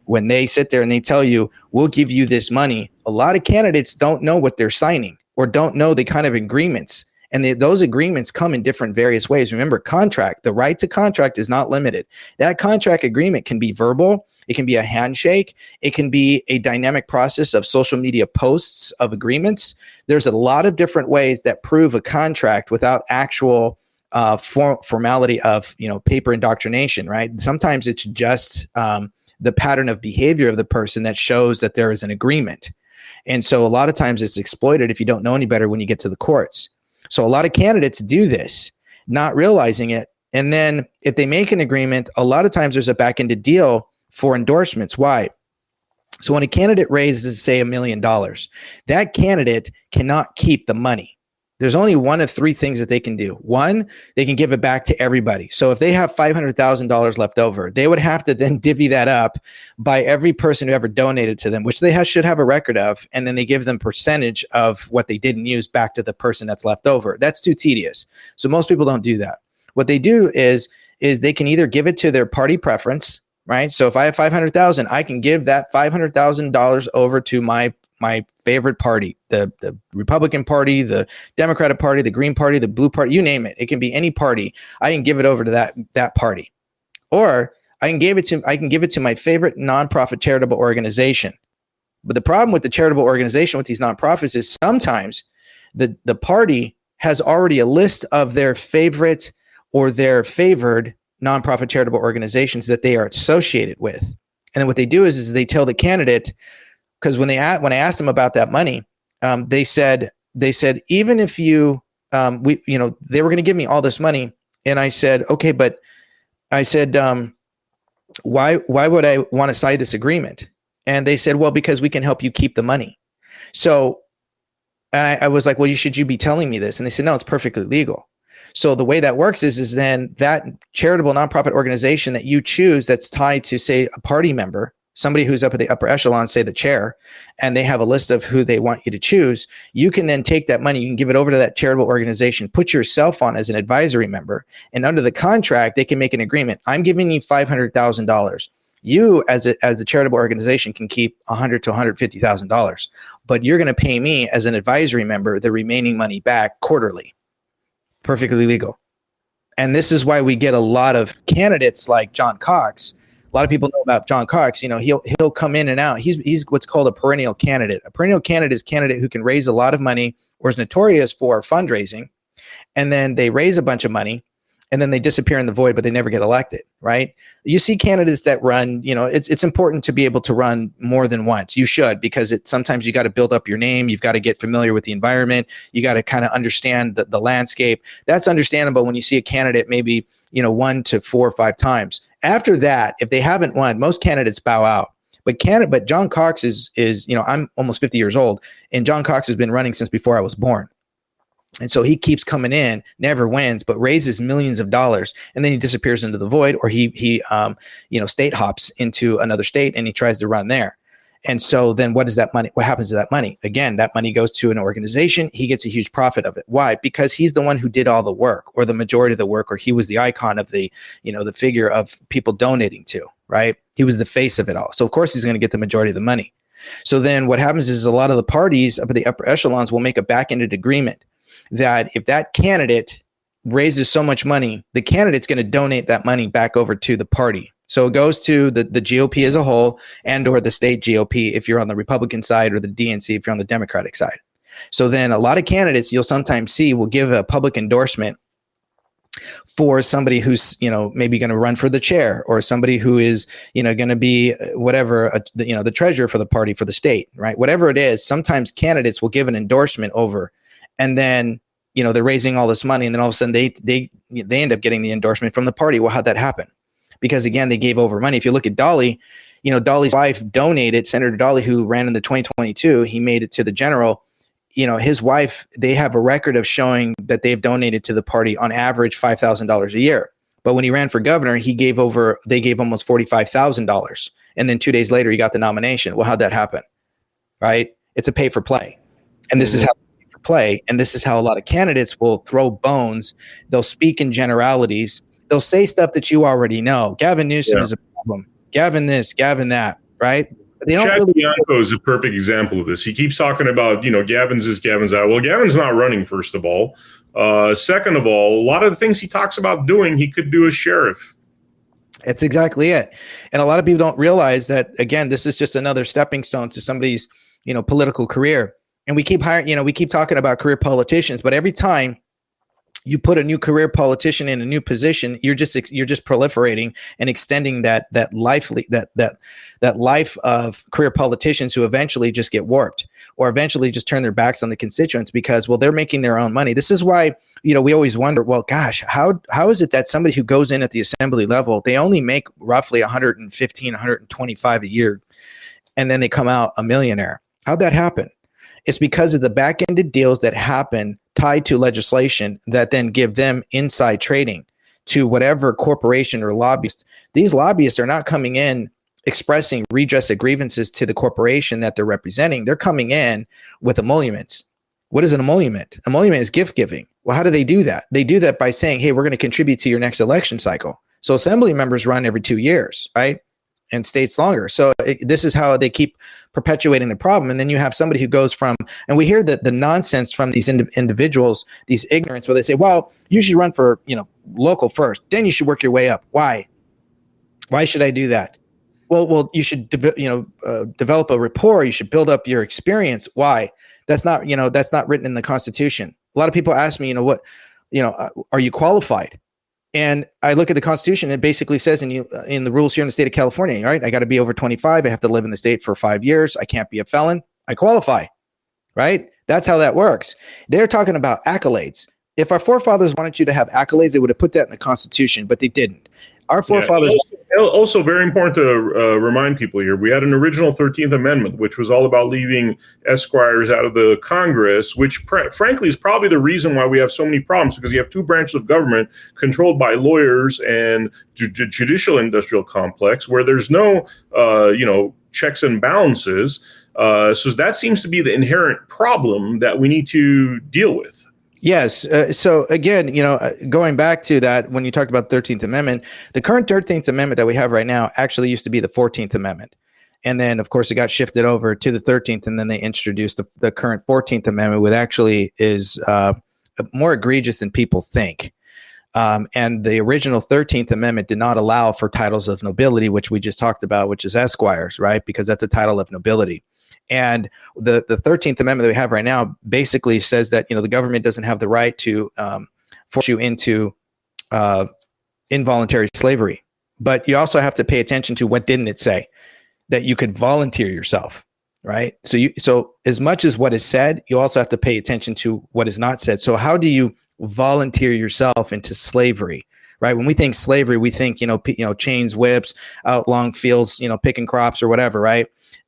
When they sit there and they tell you, we'll give you this money, a lot of candidates don't know what they're signing or don't know the kind of agreements. And those agreements come in different various ways. Remember, contract, the right to contract is not limited. That contract agreement can be verbal. It can be a handshake. It can be a dynamic process of social media posts of agreements. There's a lot of different ways that prove a contract without actual formality of, paper indoctrination, right? Sometimes it's just the pattern of behavior of the person that shows that there is an agreement. And so a lot of times it's exploited if you don't know any better when you get to the courts. So a lot of candidates do this, not realizing it. And then if they make an agreement, a lot of times there's a back-ended deal for endorsements. Why? So when a candidate raises, say, $1 million, that candidate cannot keep the money. There's only one of three things that they can do. One, they can give it back to everybody. So if they have $500,000 left over, they would have to then divvy that up by every person who ever donated to them, which they should have a record of. And then they give them percentage of what they didn't use back to the person that's left over. That's too tedious. So most people don't do that. What they do is they can either give it to their party preference, right? So if I have 500,000, I can give that $500,000 over to my favorite party, the Republican Party, the Democratic Party, the Green Party, the Blue Party, you name it. It can be any party. I can give it over to that party. Or I can give it to my favorite nonprofit charitable organization. But the problem with the charitable organization with these nonprofits is sometimes the party has already a list of their favorite or their favored nonprofit charitable organizations that they are associated with. And then what they do is they tell the candidate, because when I asked them about that money, they said even if they were going to give me all this money, and I said, okay, but I said, why would I want to sign this agreement? And they said, well, because we can help you keep the money. So I was like, well, you should be telling me this? And they said, no, it's perfectly legal. So the way that works is then that charitable nonprofit organization that you choose that's tied to, say, a party member, somebody who's up at the upper echelon, say the chair, and they have a list of who they want you to choose, you can then take that money, you can give it over to that charitable organization, put yourself on as an advisory member, and under the contract, they can make an agreement. I'm giving you $500,000. You, as the charitable organization, can keep $100,000 to $150,000, but you're going to pay me as an advisory member the remaining money back quarterly. Perfectly legal. And this is why we get a lot of candidates like John Cox. A lot of people know about John Cox. He'll come in and out. He's what's called a perennial candidate. A perennial candidate is a candidate who can raise a lot of money or is notorious for fundraising. And then they raise a bunch of money and then they disappear in the void, but they never get elected, right? You see candidates that run, it's important to be able to run more than once. You should, because sometimes you got to build up your name. You've got to get familiar with the environment. You got to kind of understand the landscape. That's understandable when you see a candidate maybe, 1 to 4 or 5 times. After that, if they haven't won, most candidates bow out. But John Cox is I'm almost 50 years old, and John Cox has been running since before I was born. And so he keeps coming in, never wins, but raises millions of dollars, and then he disappears into the void, or he state hops into another state and he tries to run there. And so then what is that money? What happens to that money? Again, that money goes to an organization. He gets a huge profit of it. Why? Because he's the one who did all the work, or the majority of the work, or he was the icon of the figure of people donating to, right? He was the face of it all. So of course he's going to get the majority of the money. So then what happens is a lot of the parties up at the upper echelons will make a back-ended agreement that if that candidate raises so much money, the candidate's going to donate that money back over to the party. So it goes to the GOP as a whole, and or the state GOP if you're on the Republican side, or the DNC if you're on the Democratic side. So then a lot of candidates you'll sometimes see will give a public endorsement for somebody who's, maybe going to run for the chair, or somebody who is, going to be whatever, the treasurer for the party, for the state, right? Whatever it is, sometimes candidates will give an endorsement over, and then, they're raising all this money, and then all of a sudden they end up getting the endorsement from the party. Well, how'd that happen? Because again, they gave over money. If you look at Dolly, Dolly's wife donated, Senator Dolly, who ran in the 2022, he made it to the general. His wife, they have a record of showing that they've donated to the party on average $5,000 a year. But when he ran for governor, they gave almost $45,000. And then 2 days later, he got the nomination. Well, how'd that happen? Right? It's a pay for play. And this is how pay for play. And this is how a lot of candidates will throw bones. They'll speak in generalities. They'll say stuff that you already know. Gavin Newsom is a problem. Gavin this, Gavin that, right? They don't Chad Bianco is a perfect example of this. He keeps talking about, Gavin's this, Gavin's that. Well, Gavin's not running, first of all. Second of all, a lot of the things he talks about doing, he could do as sheriff. That's exactly it. And a lot of people don't realize that, again, this is just another stepping stone to somebody's, political career. And we keep we keep talking about career politicians, but every time you put a new career politician in a new position, you're just proliferating and extending that life of career politicians who eventually just get warped or eventually just turn their backs on the constituents because, well, they're making their own money. This is why, we always wonder, well, gosh, how is it that somebody who goes in at the assembly level, they only make roughly 115, 125 a year, and then they come out a millionaire? How'd that happen? It's because of the back-ended deals that happen tied to legislation that then give them inside trading to whatever corporation or lobbyist. These lobbyists are not coming in expressing redress of grievances to the corporation that they're representing. They're coming in with emoluments. What is an emolument? Emolument is gift giving. Well, how do they do that? They do that by saying, hey, we're going to contribute to your next election cycle. So assembly members run every 2 years, right? And states longer. So this is how they keep perpetuating the problem. And then you have somebody who goes from, and we hear the nonsense from these individuals, these ignorance, where they say, well, you should run for, local first, then you should work your way up. Why? Why should I do that? Well, you should, develop a rapport. You should build up your experience. Why? That's not written in the Constitution. A lot of people ask me, are you qualified? And I look at the Constitution, it basically says in the rules here in the state of California, right? I got to be over 25. I have to live in the state for 5 years. I can't be a felon. I qualify, right? That's how that works. They're talking about accolades. If our forefathers wanted you to have accolades, they would have put that in the Constitution, but they didn't. Our forefathers. Also very important to remind people here, we had an original 13th Amendment, which was all about leaving esquires out of the Congress, which frankly is probably the reason why we have so many problems, because you have two branches of government controlled by lawyers and judicial industrial complex where there's no, checks and balances. So that seems to be the inherent problem that we need to deal with. Yes. So again, going back to that, when you talked about the 13th Amendment, the current 13th Amendment that we have right now actually used to be the 14th Amendment. And then, of course, it got shifted over to the 13th, and then they introduced the current 14th Amendment, which actually is more egregious than people think. And the original 13th Amendment did not allow for titles of nobility, which we just talked about, which is esquires, right? Because that's a title of nobility. And the 13th Amendment that we have right now basically says that, the government doesn't have the right to force you into involuntary slavery. But you also have to pay attention to what didn't it say, that you could volunteer yourself, right? So as much as what is said, you also have to pay attention to what is not said. So how do you volunteer yourself into slavery? Right. When we think slavery, we think, chains, whips, out long fields, picking crops or whatever. Right.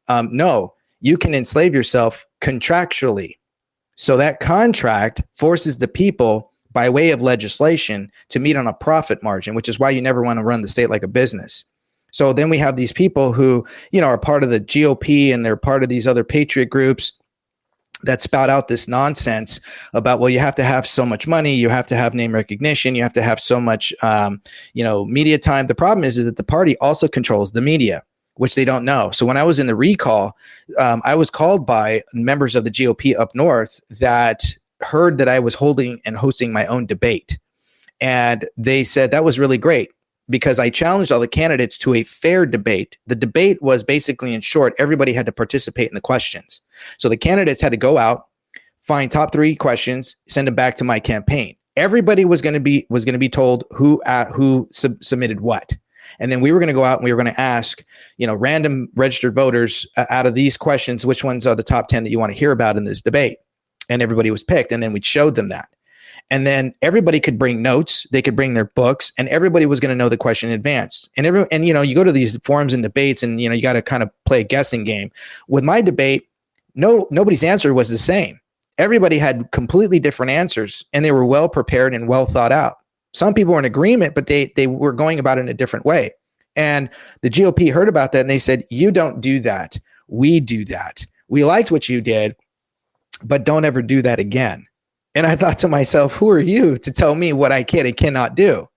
No, you can enslave yourself contractually. So that contract forces the people by way of legislation to meet on a profit margin, which is why you never want to run the state like a business. So then we have these people who, are part of the GOP and they're part of these other patriot groups that spout out this nonsense about, well, you have to have so much money, you have to have name recognition, you have to have so much, media time. The problem is that the party also controls the media, which they don't know. So when I was in the recall, I was called by members of the GOP up north that heard that I was holding and hosting my own debate. And they said that was really great because I challenged all the candidates to a fair debate. The debate was basically, in short, everybody had to participate in the questions. So the candidates had to go out, find top 3 questions, send them back to my campaign. Everybody was going to be told who submitted what. And then we were going to go out and we were going to ask, random registered voters out of these questions, which ones are the top 10 that you want to hear about in this debate? And everybody was picked. And then we showed them that. And then everybody could bring notes, they could bring their books, and everybody was going to know the question in advance. And you go to these forums and debates, and you got to kind of play a guessing game. With my debate, nobody's answer was the same. Everybody had completely different answers, and they were well prepared and well thought out. Some people were in agreement, but they were going about it in a different way. And the GOP heard about that, and they said, "You don't do that. We do that. We liked what you did, but don't ever do that again." And I thought to myself, who are you to tell me what I can and cannot do?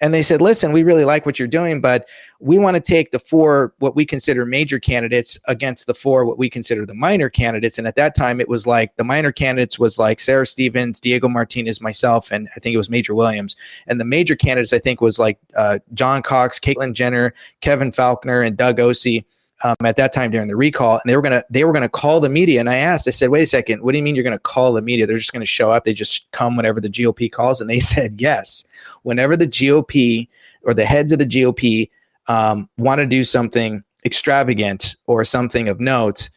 And they said, listen, we really like what you're doing, but we want to take the 4 what we consider major candidates against the 4 what we consider the minor candidates. And at that time, it was like the minor candidates was like Sarah Stevens, Diego Martinez, myself, and I think it was Major Williams. And the major candidates, I think, was like John Cox, Caitlyn Jenner, Kevin Faulconer, and Doug Osee. At that time during the recall, and they were gonna call the media. And I said, wait a second, what do you mean you're gonna call the media? They're just gonna show up. They just come whenever the GOP calls. And they said, yes, whenever the GOP or the heads of the GOP want to do something extravagant or something of note,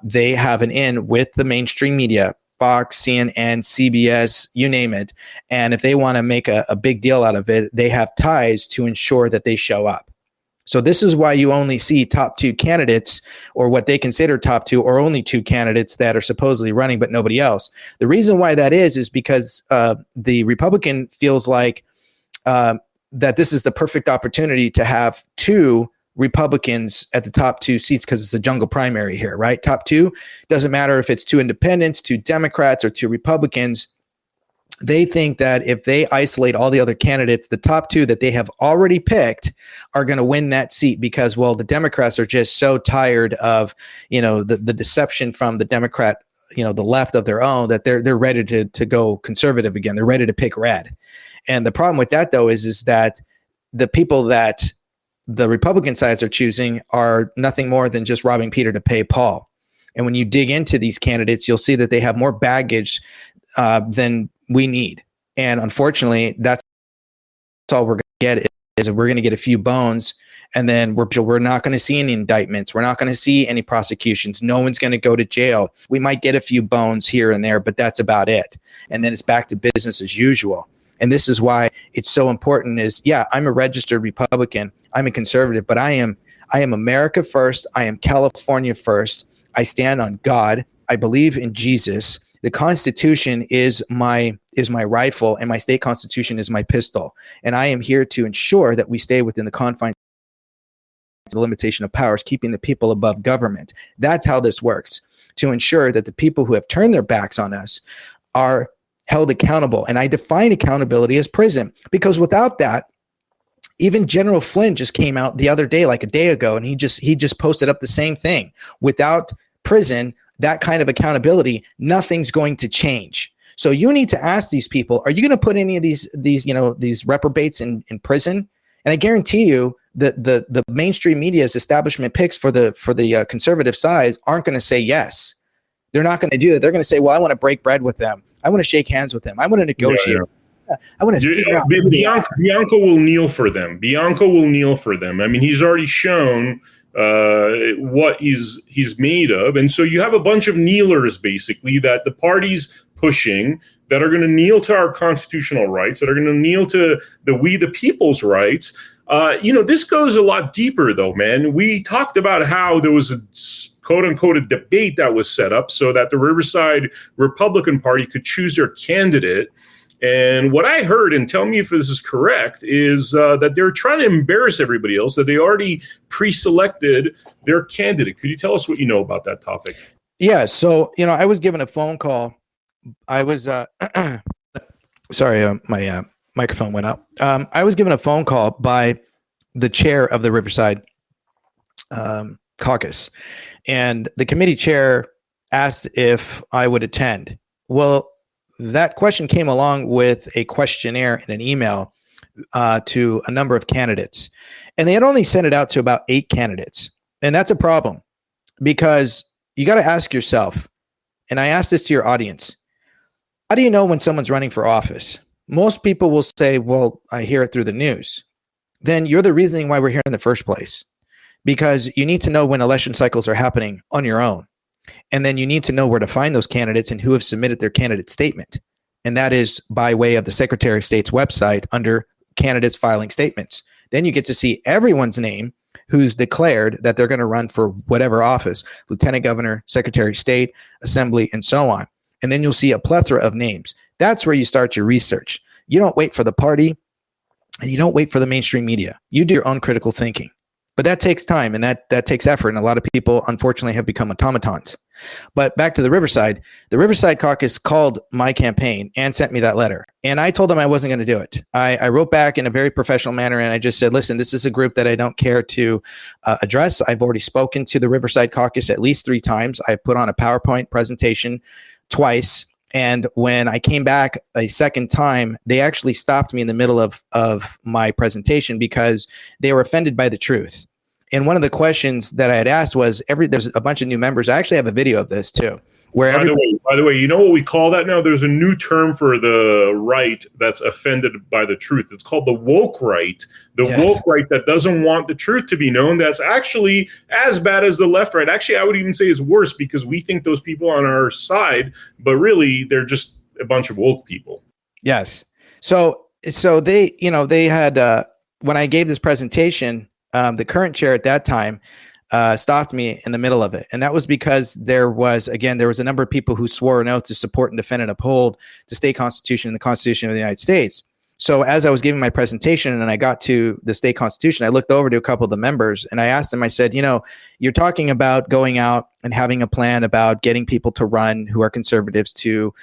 they have an in with the mainstream media, Fox, CNN, CBS, you name it. And if they want to make a big deal out of it, they have ties to ensure that they show up. So this is why you only see top 2 candidates, or what they consider top 2, or only 2 candidates that are supposedly running, but nobody else. The reason why that is because the Republican feels like that this is the perfect opportunity to have 2 Republicans at the top 2 seats, because it's a jungle primary here, right? Top 2, doesn't matter if it's 2 independents, 2 Democrats, or 2 Republicans. They think that if they isolate all the other candidates, the top 2 that they have already picked are going to win that seat, because, well, the Democrats are just so tired of, the deception from the Democrat, the left of their own, that they're ready to go conservative again. They're ready to pick red. And the problem with that, though, is that the people that the Republican sides are choosing are nothing more than just robbing Peter to pay Paul. And when you dig into these candidates, you'll see that they have more baggage than we need. And unfortunately, that's all we're going to get is we're going to get a few bones, and then we're not going to see any indictments. We're not going to see any prosecutions. No one's going to go to jail. We might get a few bones here and there, but that's about it. And then it's back to business as usual. And this is why it's so important is, yeah, I'm a registered Republican. I'm a conservative, but I am America first. I am California first. I stand on God. I believe in Jesus. The Constitution is my rifle, and my state constitution is my pistol. And I am here to ensure that we stay within the confines of the limitation of powers, keeping the people above government. That's how this works, to ensure that the people who have turned their backs on us are held accountable. And I define accountability as prison, because without that, even General Flynn just came out the other day, like a day ago, and he just posted up the same thing. Without prison, that kind of accountability, nothing's going to change. So you need to ask these people, are you going to put any of these reprobates in prison? And I guarantee you that the mainstream media's establishment picks for the conservative side aren't going to say yes. They're not going to do that. They're going to say, well, I want to break bread with them. I want to shake hands with them. I want to negotiate. Yeah. I want to figure out. Bianco will kneel for them. Bianco will kneel for them. I mean, he's already shown what he's made of. And so you have a bunch of kneelers, basically, that the party's pushing, that are going to kneel to our constitutional rights, that are going to kneel to the people's rights. This goes a lot deeper, though, man. We talked about how there was a quote-unquote a debate that was set up so that the Riverside Republican Party could choose their candidate. And what I heard, and tell me if this is correct, is that they're trying to embarrass everybody else, that they already pre-selected their candidate. Could you tell us what you know about that topic? Yeah, so, I was given a phone call. I was, sorry, my microphone went out. I was given a phone call by the chair of the Riverside caucus, and the committee chair asked if I would attend. Well, that question came along with a questionnaire and an email to a number of candidates. And they had only sent it out to about 8 candidates. And that's a problem, because you got to ask yourself, and I ask this to your audience, how do you know when someone's running for office? Most people will say, well, I hear it through the news. Then you're the reasoning why we're here in the first place, because you need to know when election cycles are happening on your own. And then you need to know where to find those candidates and who have submitted their candidate statement. And that is by way of the Secretary of State's website under candidates filing statements. Then you get to see everyone's name who's declared that they're going to run for whatever office, lieutenant governor, secretary of state, assembly, and so on. And then you'll see a plethora of names. That's where you start your research. You don't wait for the party and you don't wait for the mainstream media. You do your own critical thinking. But that takes time and that takes effort. And a lot of people, unfortunately, have become automatons. But back to the Riverside Caucus called my campaign and sent me that letter. And I told them I wasn't going to do it. I wrote back in a very professional manner. And I just said, listen, this is a group that I don't care to address. I've already spoken to the Riverside Caucus at least 3 times. I put on a PowerPoint presentation twice. And when I came back a second time, they actually stopped me in the middle of my presentation because they were offended by the truth. And one of the questions that I had asked was, there's a bunch of new members. I actually have a video of this too. By the way, you know what we call that now? There's a new term for the right that's offended by the truth. It's called the woke right. Woke right that doesn't want the truth to be known. That's actually as bad as the left right. Actually, I would even say is worse because we think those people on our side, but really they're just a bunch of woke people. Yes. So they had, when I gave this presentation, the current chair at that time stopped me in the middle of it. And that was because there was a number of people who swore an oath to support and defend and uphold the state constitution and the Constitution of the United States. So as I was giving my presentation and I got to the state constitution, I looked over to a couple of the members and I asked them, I said, you're talking about going out and having a plan about getting people to run who are conservatives to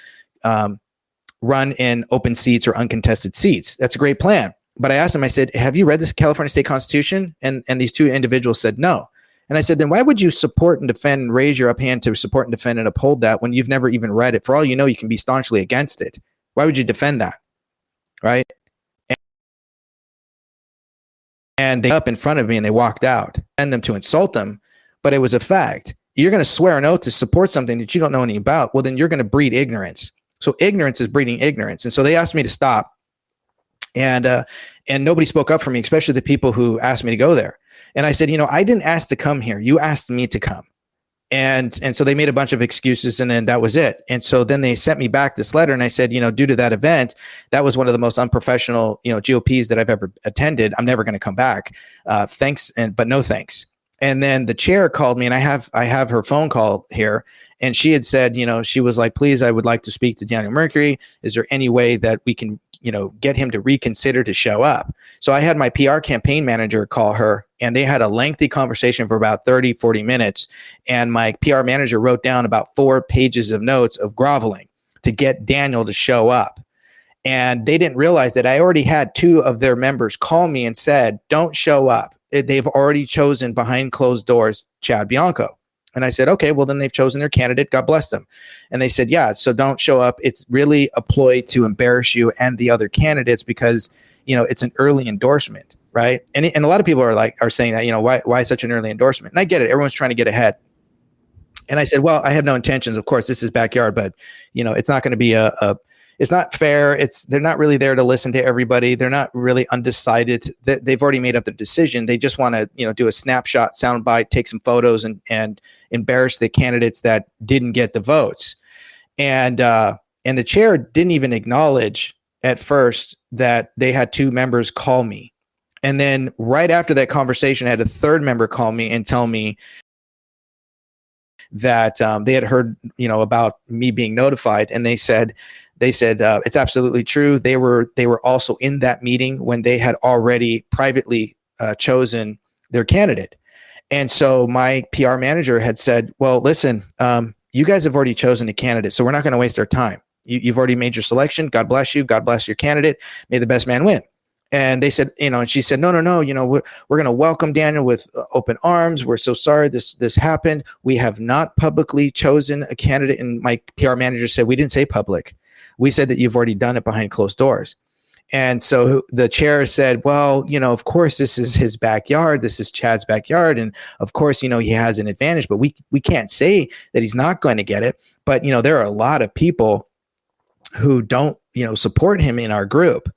run in open seats or uncontested seats. That's a great plan. But I asked them, I said, have you read this California state constitution? And these 2 individuals said no. And I said, then why would you support and defend and raise your up hand to support and defend and uphold that when you've never even read it? For all you know, you can be staunchly against it. Why would you defend that? Right? And they up in front of me and they walked out. And them to insult them, but it was a fact. You're going to swear an oath to support something that you don't know anything about. Well, then you're going to breed ignorance. So ignorance is breeding ignorance. And so they asked me to stop. And nobody spoke up for me, especially the people who asked me to go there. And I said, I didn't ask to come here. You asked me to come. And so they made a bunch of excuses and then that was it. And so then they sent me back this letter and I said, due to that event, that was one of the most unprofessional, GOPs that I've ever attended. I'm never going to come back. Thanks. But no thanks. And then the chair called me and I have her phone call here. And she had said, she was like, please, I would like to speak to Daniel Mercuri. Is there any way that we can get him to reconsider to show up? So I had my PR campaign manager call her and they had a lengthy conversation for about 30, 40 minutes. And my PR manager wrote down about 4 pages of notes of groveling to get Daniel to show up. And they didn't realize that I already had 2 of their members call me and said, don't show up. They've already chosen behind closed doors, Chad Bianco. And I said, okay, well, then they've chosen their candidate. God bless them. And they said, yeah, so don't show up. It's really a ploy to embarrass you and the other candidates because, it's an early endorsement, right? And a lot of people are saying that, why such an early endorsement? And I get it. Everyone's trying to get ahead. And I said, well, I have no intentions. Of course, this is backyard, but, it's not going to be it's not fair. They're not really there to listen to everybody. They're not really undecided. They've already made up their decision. They just want to, do a snapshot, soundbite, take some photos and embarrass the candidates that didn't get the votes. And the chair didn't even acknowledge at first that they had 2 members call me. And then right after that conversation, I had a 3rd member call me and tell me that they had heard, about me being notified. And they said, it's absolutely true. They were also in that meeting when they had already privately chosen their candidate. And so my PR manager had said, well, listen, you guys have already chosen a candidate, so we're not going to waste our time. You've already made your selection. God bless you. God bless your candidate. May the best man win. And they said, and she said, no, we're going to welcome Daniel with open arms. We're so sorry this happened. We have not publicly chosen a candidate. And my PR manager said, we didn't say public. We said that you've already done it behind closed doors. And so the chair said, well, of course, this is his backyard. This is Chad's backyard. And of course, he has an advantage, but we can't say that he's not going to get it. But, there are a lot of people who don't, support him in our group.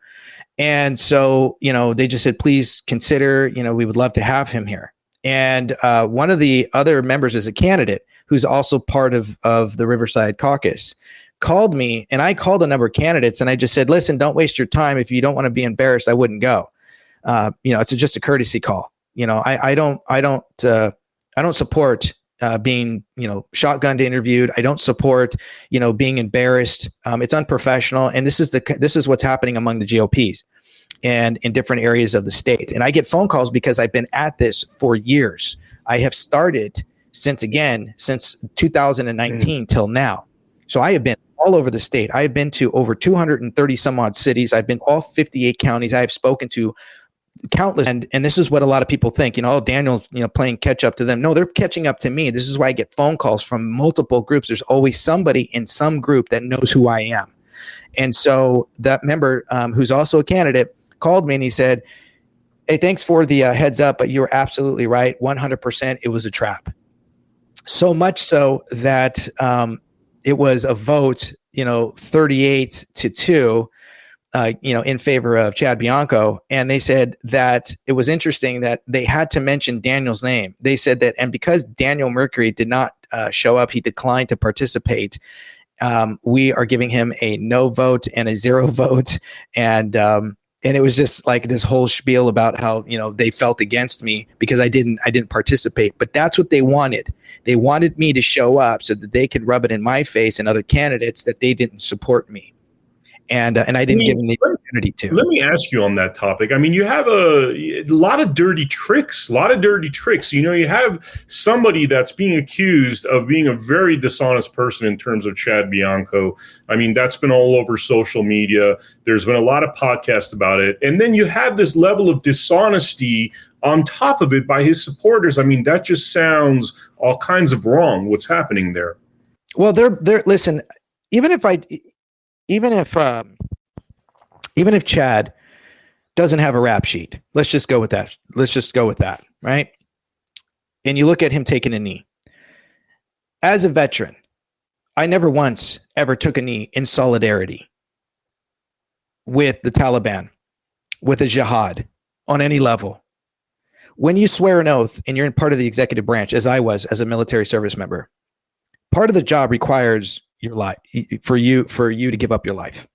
And so, they just said, please consider, we would love to have him here. And one of the other members is a candidate who's also part of the Riverside Caucus called me, and I called a number of candidates, and I just said, listen, don't waste your time. If you don't want to be embarrassed, I wouldn't go. It's just a courtesy call. I don't support being, shotgunned interviewed. I don't support, being embarrassed. It's unprofessional. And this is what's happening among the GOPs and in different areas of the state. And I get phone calls because I've been at this for years. I have started since 2019 till now. So I have been all over the state. I have been to over 230 some odd cities. I've been all 58 counties. I have spoken to countless, and this is what a lot of people think, Daniel's, playing catch up to them. No, they're catching up to me. This is why I get phone calls from multiple groups. There's always somebody in some group that knows who I am. And so that member, who's also a candidate, called me and he said, hey, thanks for the heads up, but you were absolutely right. 100%. It was a trap. So much so that it was a vote, 38-2, in favor of Chad Bianco. And they said that it was interesting that they had to mention Daniel's name. They said that, and because Daniel Mercuri did not show up, he declined to participate. We are giving him a no vote and a 0 vote. And it was just like this whole spiel about how, they felt against me because I didn't participate. But that's what they wanted. They wanted me to show up so that they could rub it in my face and other candidates that they didn't support me. And I didn't give them the opportunity to. Let me ask you on that topic. I mean, you have a lot of dirty tricks. You have somebody that's being accused of being a very dishonest person in terms of Chad Bianco. I mean, that's been all over social media. There's been a lot of podcasts about it. And then you have this level of dishonesty on top of it by his supporters. I mean, that just sounds all kinds of wrong, what's happening there. Well, listen, even if Chad doesn't have a rap sheet, let's just go with that. Right? And you look at him taking a knee. As a veteran, I never once ever took a knee in solidarity with the Taliban, with a jihad on any level. When you swear an oath and you're in part of the executive branch, as I was as a military service member, part of the job requires your life for you to give up your life.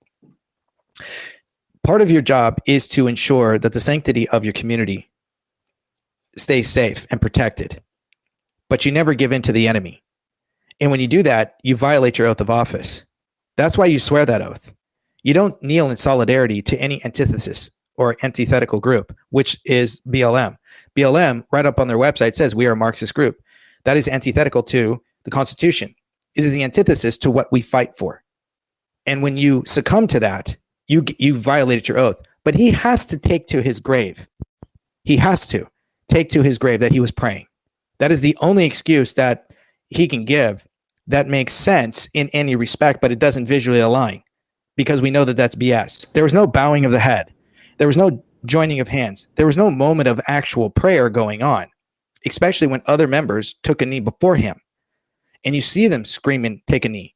Part of your job is to ensure that the sanctity of your community stays safe and protected, but you never give in to the enemy. And when you do that, you violate your oath of office. That's why you swear that oath. You don't kneel in solidarity to any antithesis or antithetical group, which is BLM. BLM, right up on their website, says we are a Marxist group. That is antithetical to the Constitution. It is the antithesis to what we fight for. And when you succumb to that, you violated your oath. But he has to take to his grave. He has to take to his grave that he was praying. That is the only excuse that he can give that makes sense in any respect, but it doesn't visually align because we know that that's BS. There was no bowing of the head. There was no joining of hands. There was no moment of actual prayer going on, especially when other members took a knee before him. And you see them screaming, take a knee.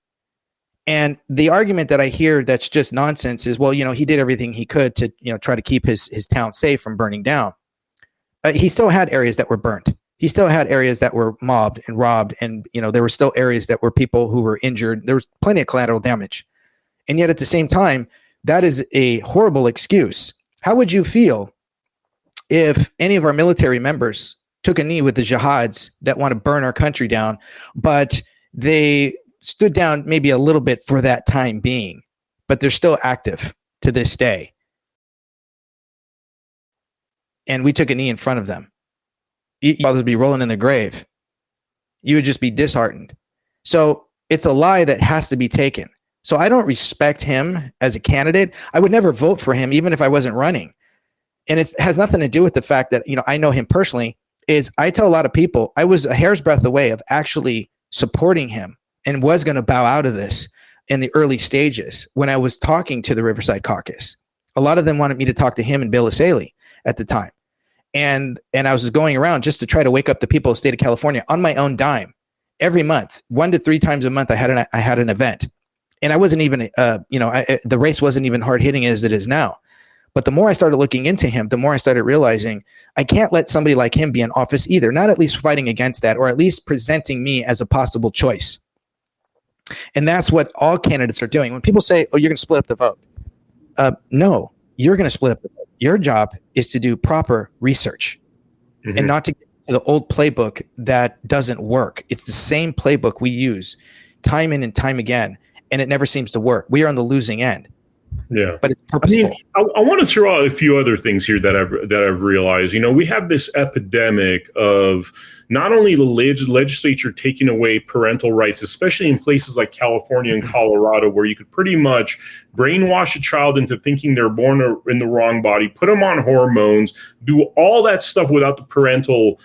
And the argument that I hear that's just nonsense is, well, he did everything he could to, try to keep his town safe from burning down. He still had areas that were burnt. He still had areas that were mobbed and robbed. And, there were still areas that were people who were injured. There was plenty of collateral damage. And yet at the same time, that is a horrible excuse. How would you feel if any of our military members took a knee with the jihads that want to burn our country down, but they stood down maybe a little bit for that time being, but they're still active to this day? And we took a knee in front of them. You'd rather be rolling in the grave. You would just be disheartened. So it's a lie that has to be taken. So I don't respect him as a candidate. I would never vote for him, even if I wasn't running. And it has nothing to do with the fact that, I know him personally. Is I tell a lot of people I was a hair's breadth away of actually supporting him and was going to bow out of this in the early stages when I was talking to the Riverside Caucus. A lot of them wanted me to talk to him and Bill Asaley at the time. And I was going around just to try to wake up the people of the state of California on my own dime. Every month, 1 to 3 times a month, I had an event. And I wasn't even, the race wasn't even hard hitting as it is now. But the more I started looking into him, the more I started realizing I can't let somebody like him be in office either, not at least fighting against that, or at least presenting me as a possible choice. And that's what all candidates are doing. When people say, oh, you're going to split up the vote. No, you're going to split up the vote. Your job is to do proper research and not to get to the old playbook that doesn't work. It's the same playbook we use time in and time again, and it never seems to work. We are on the losing end. Yeah, but it's purposeful. I want to throw out a few other things here that I've realized. We have this epidemic of not only the legislature taking away parental rights, especially in places like California and Colorado, where you could pretty much brainwash a child into thinking they're born in the wrong body, put them on hormones, do all that stuff without parental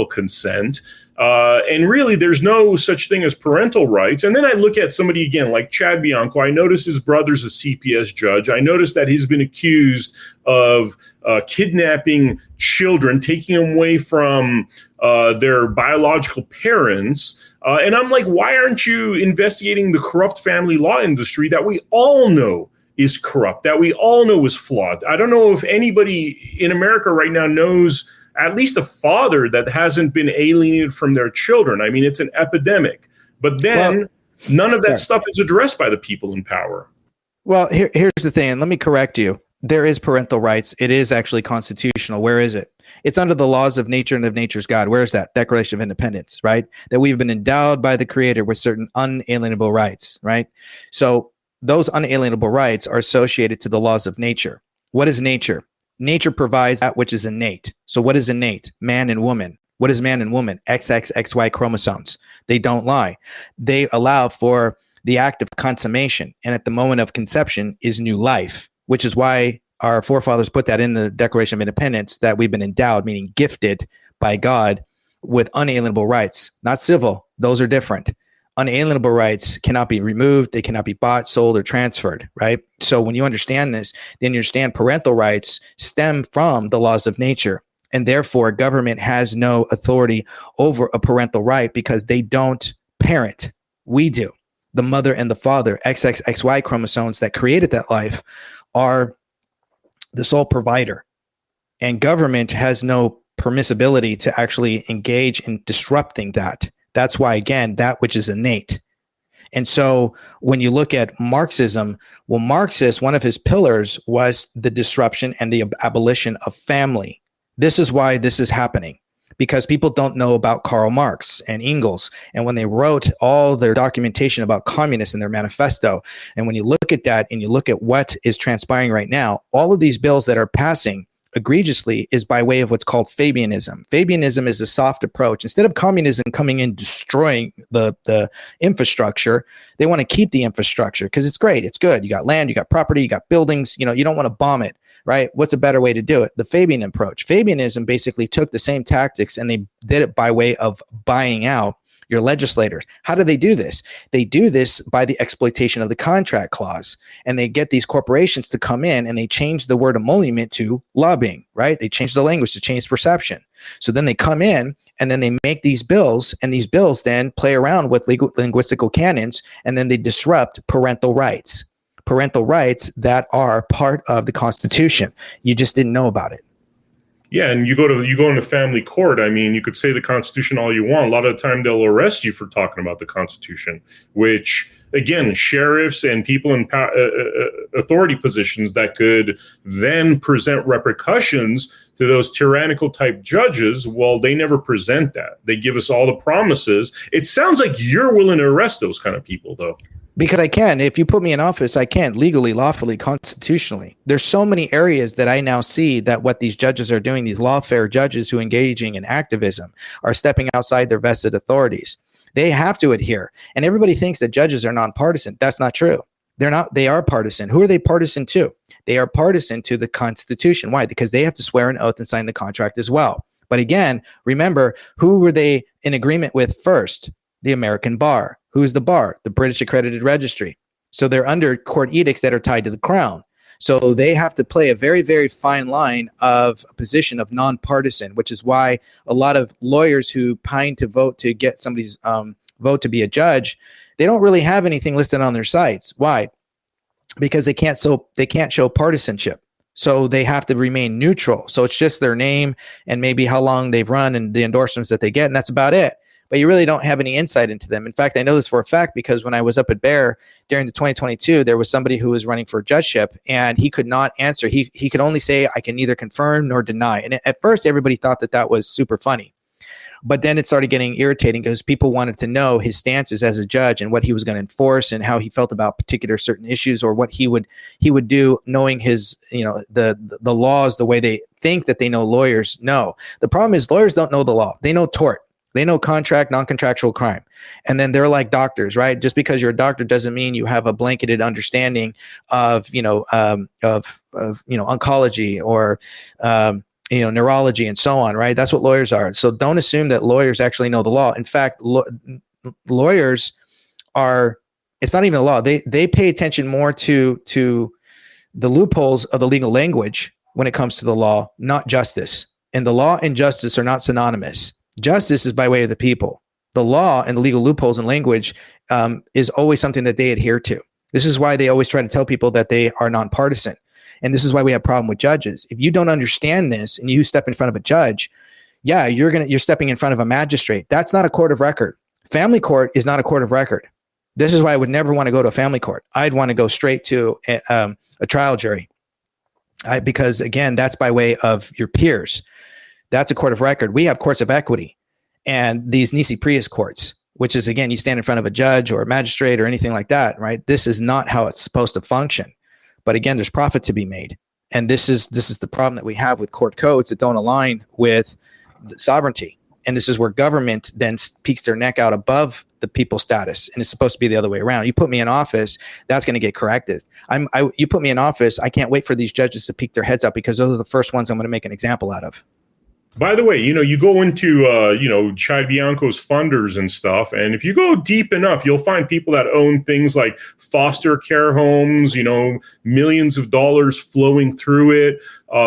consent. And really, there's no such thing as parental rights. And then I look at somebody again like Chad Bianco. I notice his brother's a CPS judge. I notice that he's been accused of kidnapping children, taking them away from their biological parents. And I'm like, why aren't you investigating the corrupt family law industry that we all know is corrupt, that we all know is flawed? I don't know if anybody in America right now knows at least a father that hasn't been alienated from their children. I mean, it's an epidemic. But then none of that stuff is addressed by the people in power. Well, here's the thing, and let me correct you. There is parental rights. It is actually constitutional. Where is it? It's under the laws of nature and of nature's God. Where is that? Declaration of Independence, right? That we've been endowed by the Creator with certain unalienable rights, right? So those unalienable rights are associated to the laws of nature. What is nature? Nature provides that which is innate. So what is innate? Man and woman. What is man and woman? XXXY chromosomes. They don't lie. They allow for the act of consummation. And at the moment of conception is new life, which is why our forefathers put that in the Declaration of Independence, that we've been endowed, meaning gifted by God with unalienable rights, not civil. Those are different. Unalienable rights cannot be removed. They cannot be bought, sold, or transferred, right? So when you understand this, then you understand parental rights stem from the laws of nature. And therefore, government has no authority over a parental right because they don't parent. We do. The mother and the father, XXXY chromosomes that created that life, are the sole provider. And government has no permissibility to actually engage in disrupting that. That's why, again, that which is innate. And so when you look at Marxism, well, Marxist, one of his pillars was the disruption and the abolition of family. This is why this is happening, because people don't know about Karl Marx and Engels. And when they wrote all their documentation about communists in their manifesto, and when you look at that and you look at what is transpiring right now, all of these bills that are passing egregiously is by way of what's called Fabianism. Fabianism is a soft approach. Instead of communism coming in destroying the infrastructure, they want to keep the infrastructure because it's great. It's good. You got land, you got property, you got buildings. You don't want to bomb it, right? What's a better way to do it? The Fabian approach. Fabianism basically took the same tactics and they did it by way of buying out your legislators. How do they do this? They do this by the exploitation of the contract clause. And they get these corporations to come in and they change the word emolument to lobbying, right? They change the language to change perception. So then they come in and then they make these bills, and these bills then play around with linguistical canons, and then they disrupt parental rights that are part of the Constitution. You just didn't know about it. Yeah, and you go into family court. I mean, you could say the Constitution all you want. A lot of the time, they'll arrest you for talking about the Constitution, which, again, sheriffs and people in authority positions that could then present repercussions to those tyrannical type judges, well, they never present that. They give us all the promises. It sounds like you're willing to arrest those kind of people, though. Because I can. If you put me in office, I can legally, lawfully, constitutionally. There's so many areas that I now see that what these judges are doing, these lawfare judges who are engaging in activism, are stepping outside their vested authorities. They have to adhere. And everybody thinks that judges are nonpartisan. That's not true. They're not. They are partisan. Who are they partisan to? They are partisan to the Constitution. Why? Because they have to swear an oath and sign the contract as well. But again, remember, who were they in agreement with first? The American bar. Who's the bar? The British Accredited Registry. So they're under court edicts that are tied to the crown. So they have to play a very, very fine line of a position of nonpartisan, which is why a lot of lawyers who pine to vote to get somebody's vote to be a judge, they don't really have anything listed on their sites. Why? Because they can't show partisanship. So they have to remain neutral. So it's just their name and maybe how long they've run and the endorsements that they get, and that's about it. but you really don't have any insight into them. In fact, I know this for a fact because when I was up at Bear during the 2022, there was somebody who was running for judgeship, and he could not answer. He could only say, I can neither confirm nor deny. And at first, everybody thought that was super funny. But then it started getting irritating because people wanted to know his stances as a judge and what he was going to enforce and how he felt about particular certain issues, or what he would do, knowing his, the laws the way they think that they know lawyers know. The problem is lawyers don't know the law. They know tort. They know contract, non-contractual crime. And then they're like doctors, right? Just because you're a doctor doesn't mean you have a blanketed understanding of, oncology or, neurology and so on, right? That's what lawyers are. So don't assume that lawyers actually know the law. In fact, lawyers are, it's not even the law. They pay attention more to the loopholes of the legal language when it comes to the law, not justice. And the law and justice are not synonymous. Justice is by way of the people. The law and the legal loopholes in language is always something that they adhere to. This is why they always try to tell people that they are nonpartisan. And this is why we have a problem with judges. If you don't understand this and you step in front of a judge, you're stepping in front of a magistrate. That's not a court of record. Family court is not a court of record. This is why I would never want to go to a family court. I'd want to go straight to a trial jury, because again, that's by way of your peers. That's a court of record. We have courts of equity and these nisi prius courts, which is, again, you stand in front of a judge or a magistrate or anything like that, right? This is not how it's supposed to function. But again, there's profit to be made. And this is the problem that we have with court codes that don't align with the sovereignty. And this is where government then peeks their neck out above the people's status. And it's supposed to be the other way around. You put me in office, that's going to get corrected. You put me in office, I can't wait for these judges to peek their heads up, because those are the first ones I'm going to make an example out of. By the way, you go into, Chad Bianco's funders and stuff, and if you go deep enough, you'll find people that own things like foster care homes, millions of dollars flowing through it,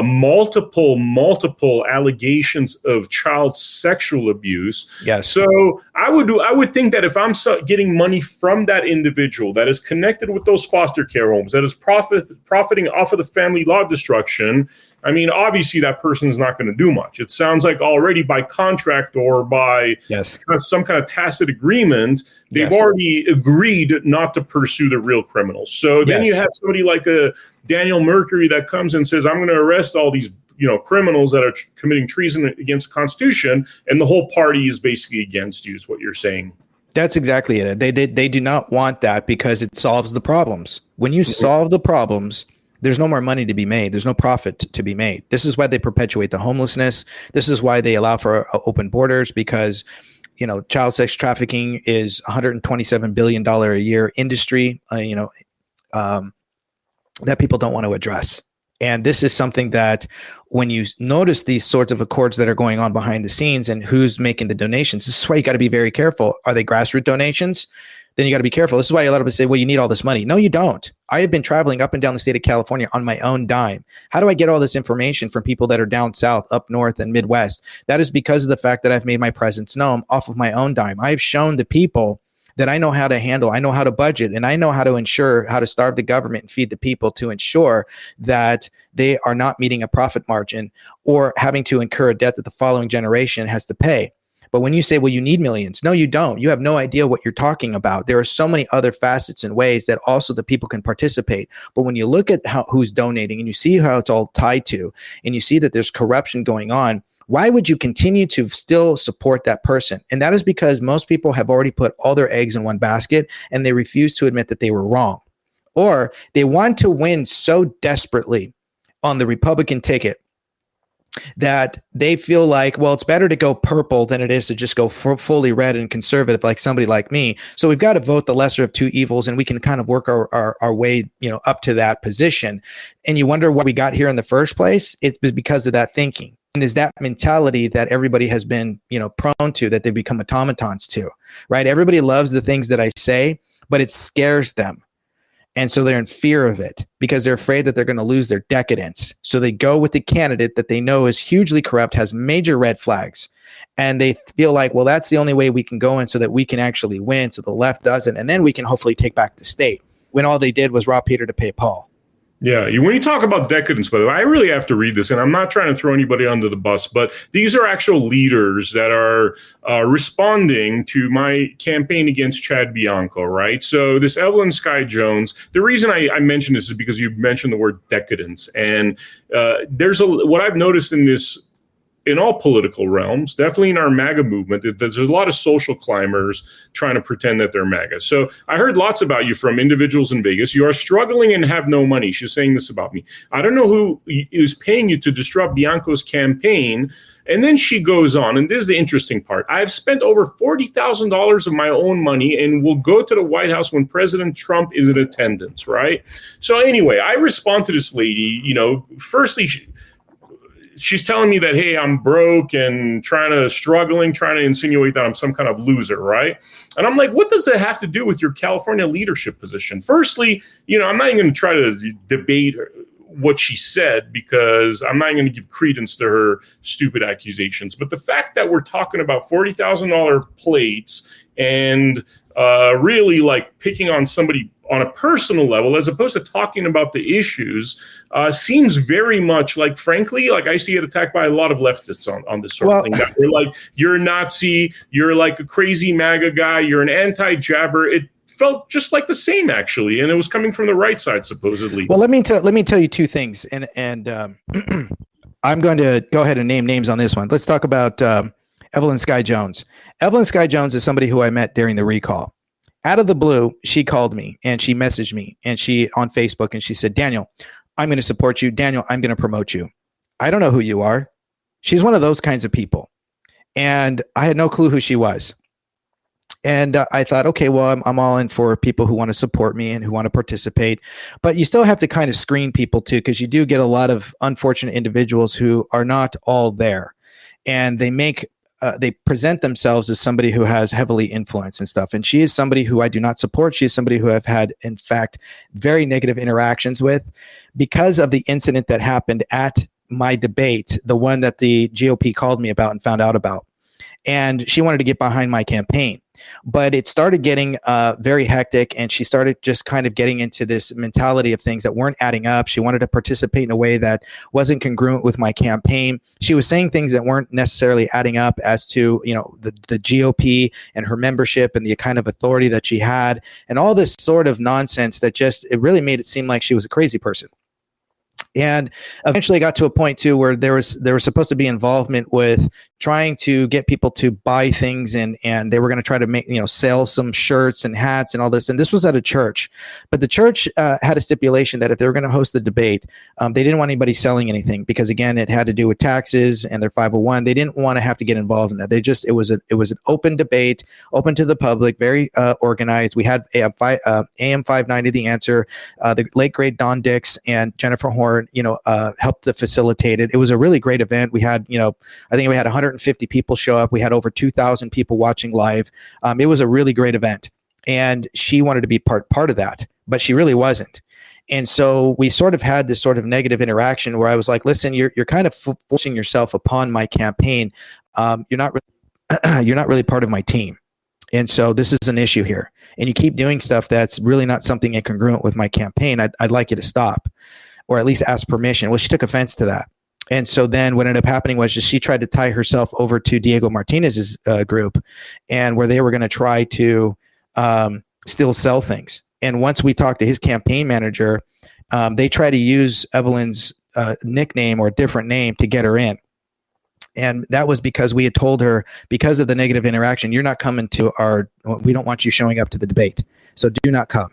multiple allegations of child sexual abuse. Yes. So I would think that if I'm getting money from that individual that is connected with those foster care homes, that is profiting off of the family law destruction, I mean, obviously that person's not going to do much. It sounds like already by contract or by some kind of tacit agreement, they've already agreed not to pursue the real criminals. So then you have somebody like a Daniel Mercuri that comes and says, I'm going to arrest all these criminals that are committing treason against the Constitution, and the whole party is basically against you, is what you're saying. That's exactly it. They do not want that, because it solves the problems. When you solve the problems, there's no more money to be made. There's no profit to be made. This is why they perpetuate the homelessness. This is why they allow for open borders, because, child sex trafficking is $127 billion a year industry, that people don't want to address. And this is something that when you notice these sorts of accords that are going on behind the scenes and who's making the donations, this is why you got to be very careful. Are they grassroots donations? Then you got to be careful. This is why a lot of people say, well, you need all this money. No, you don't. I have been traveling up and down the state of California on my own dime. How do I get all this information from people that are down south, up north, and Midwest? That is because of the fact that I've made my presence known off of my own dime. I've shown the people that I know how to handle, I know how to budget, and I know how to ensure how to starve the government and feed the people to ensure that they are not meeting a profit margin or having to incur a debt that the following generation has to pay. But when you say, well, you need millions, no, you don't. You have no idea what you're talking about. There are so many other facets and ways that also the people can participate. But when you look at who's donating and you see how it's all tied to, and you see that there's corruption going on, why would you continue to still support that person? And that is because most people have already put all their eggs in one basket, and they refuse to admit that they were wrong. Or they want to win so desperately on the Republican ticket that they feel like, well, it's better to go purple than it is to just go fully red and conservative like somebody like me. So we've got to vote the lesser of two evils, and we can kind of work our way, up to that position. And you wonder why we got here in the first place? It's because of that thinking. And is that mentality that everybody has been, prone to, that they become automatons to, right? Everybody loves the things that I say, but it scares them. And so they're in fear of it because they're afraid that they're going to lose their decadence. So they go with the candidate that they know is hugely corrupt, has major red flags. And they feel like, well, that's the only way we can go in so that we can actually win. So the left doesn't. And then we can hopefully take back the state, when all they did was rob Peter to pay Paul. Yeah, when you talk about decadence, by the way, I really have to read this, and I'm not trying to throw anybody under the bus, but these are actual leaders that are responding to my campaign against Chad Bianco, right? So this Evelyn Sky Jones, the reason I mentioned this is because you mentioned the word decadence, and what I've noticed in all political realms, definitely in our MAGA movement, there's a lot of social climbers trying to pretend that they're MAGA. So I heard lots about you from individuals in Vegas. You are struggling and have no money. She's saying this about me. I don't know who is paying you to disrupt Bianco's campaign. And then she goes on, and this is the interesting part. I've spent over $40,000 of my own money and will go to the White House when President Trump is in attendance, right? So anyway, I respond to this lady, firstly, she's telling me that, hey, I'm broke and trying to insinuate that I'm some kind of loser, right? And I'm like, what does that have to do with your California leadership position? Firstly, I'm not even going to try to debate what she said because I'm not going to give credence to her stupid accusations. But the fact that we're talking about $40,000 plates and really like picking on somebody on a personal level, as opposed to talking about the issues, seems very much like, frankly, like I see it attacked by a lot of leftists on this sort of thing. That they're like, you're a Nazi, you're like a crazy MAGA guy, you're an anti-jabber. It felt just like the same, actually, and it was coming from the right side, supposedly. Well, let me tell you two things, and I'm going to go ahead and name names on this one. Let's talk about Evelyn Sky Jones. Evelyn Sky Jones is somebody who I met during the recall. Out of the blue, she called me and she messaged me and she on Facebook and she said, Daniel, I'm going to support you. Daniel, I'm going to promote you. I don't know who you are. She's one of those kinds of people. And I had no clue who she was. And I thought, okay, well, I'm all in for people who want to support me and who want to participate. But you still have to kind of screen people too, because you do get a lot of unfortunate individuals who are not all there. And they present themselves as somebody who has heavily influence and stuff. And she is somebody who I do not support. She is somebody who I've had, in fact, very negative interactions with because of the incident that happened at my debate, the one that the GOP called me about and found out about. And she wanted to get behind my campaign. But it started getting very hectic, and she started just kind of getting into this mentality of things that weren't adding up. She wanted to participate in a way that wasn't congruent with my campaign. She was saying things that weren't necessarily adding up as to, the GOP and her membership and the kind of authority that she had and all this sort of nonsense that it really made it seem like she was a crazy person. And eventually got to a point too where there was supposed to be involvement with trying to get people to buy things and they were going to try to make, sell some shirts and hats and all this. And this was at a church, but the church had a stipulation that if they were going to host the debate, they didn't want anybody selling anything because, again, it had to do with taxes and their 501. They didn't want to have to get involved in that. It was an open debate, open to the public, very organized. We had AM 590, The Answer, the late great Don Dix and Jennifer Horn, helped to facilitate it. It was a really great event. We had, I think we had 150 people show up. We had over 2,000 people watching live. It was a really great event. And she wanted to be part of that, but she really wasn't. And so we sort of had this sort of negative interaction where I was like, listen, you're kind of forcing yourself upon my campaign. You're not really part of my team. And so this is an issue here. And you keep doing stuff that's really not something incongruent with my campaign. I'd like you to stop, or at least ask permission. Well, she took offense to that. And so then what ended up happening was she tried to tie herself over to Diego Martinez's group, and where they were going to try to still sell things. And once we talked to his campaign manager, they tried to use Evelyn's nickname or a different name to get her in. And that was because we had told her, because of the negative interaction, you're not coming to we don't want you showing up to the debate. So do not come.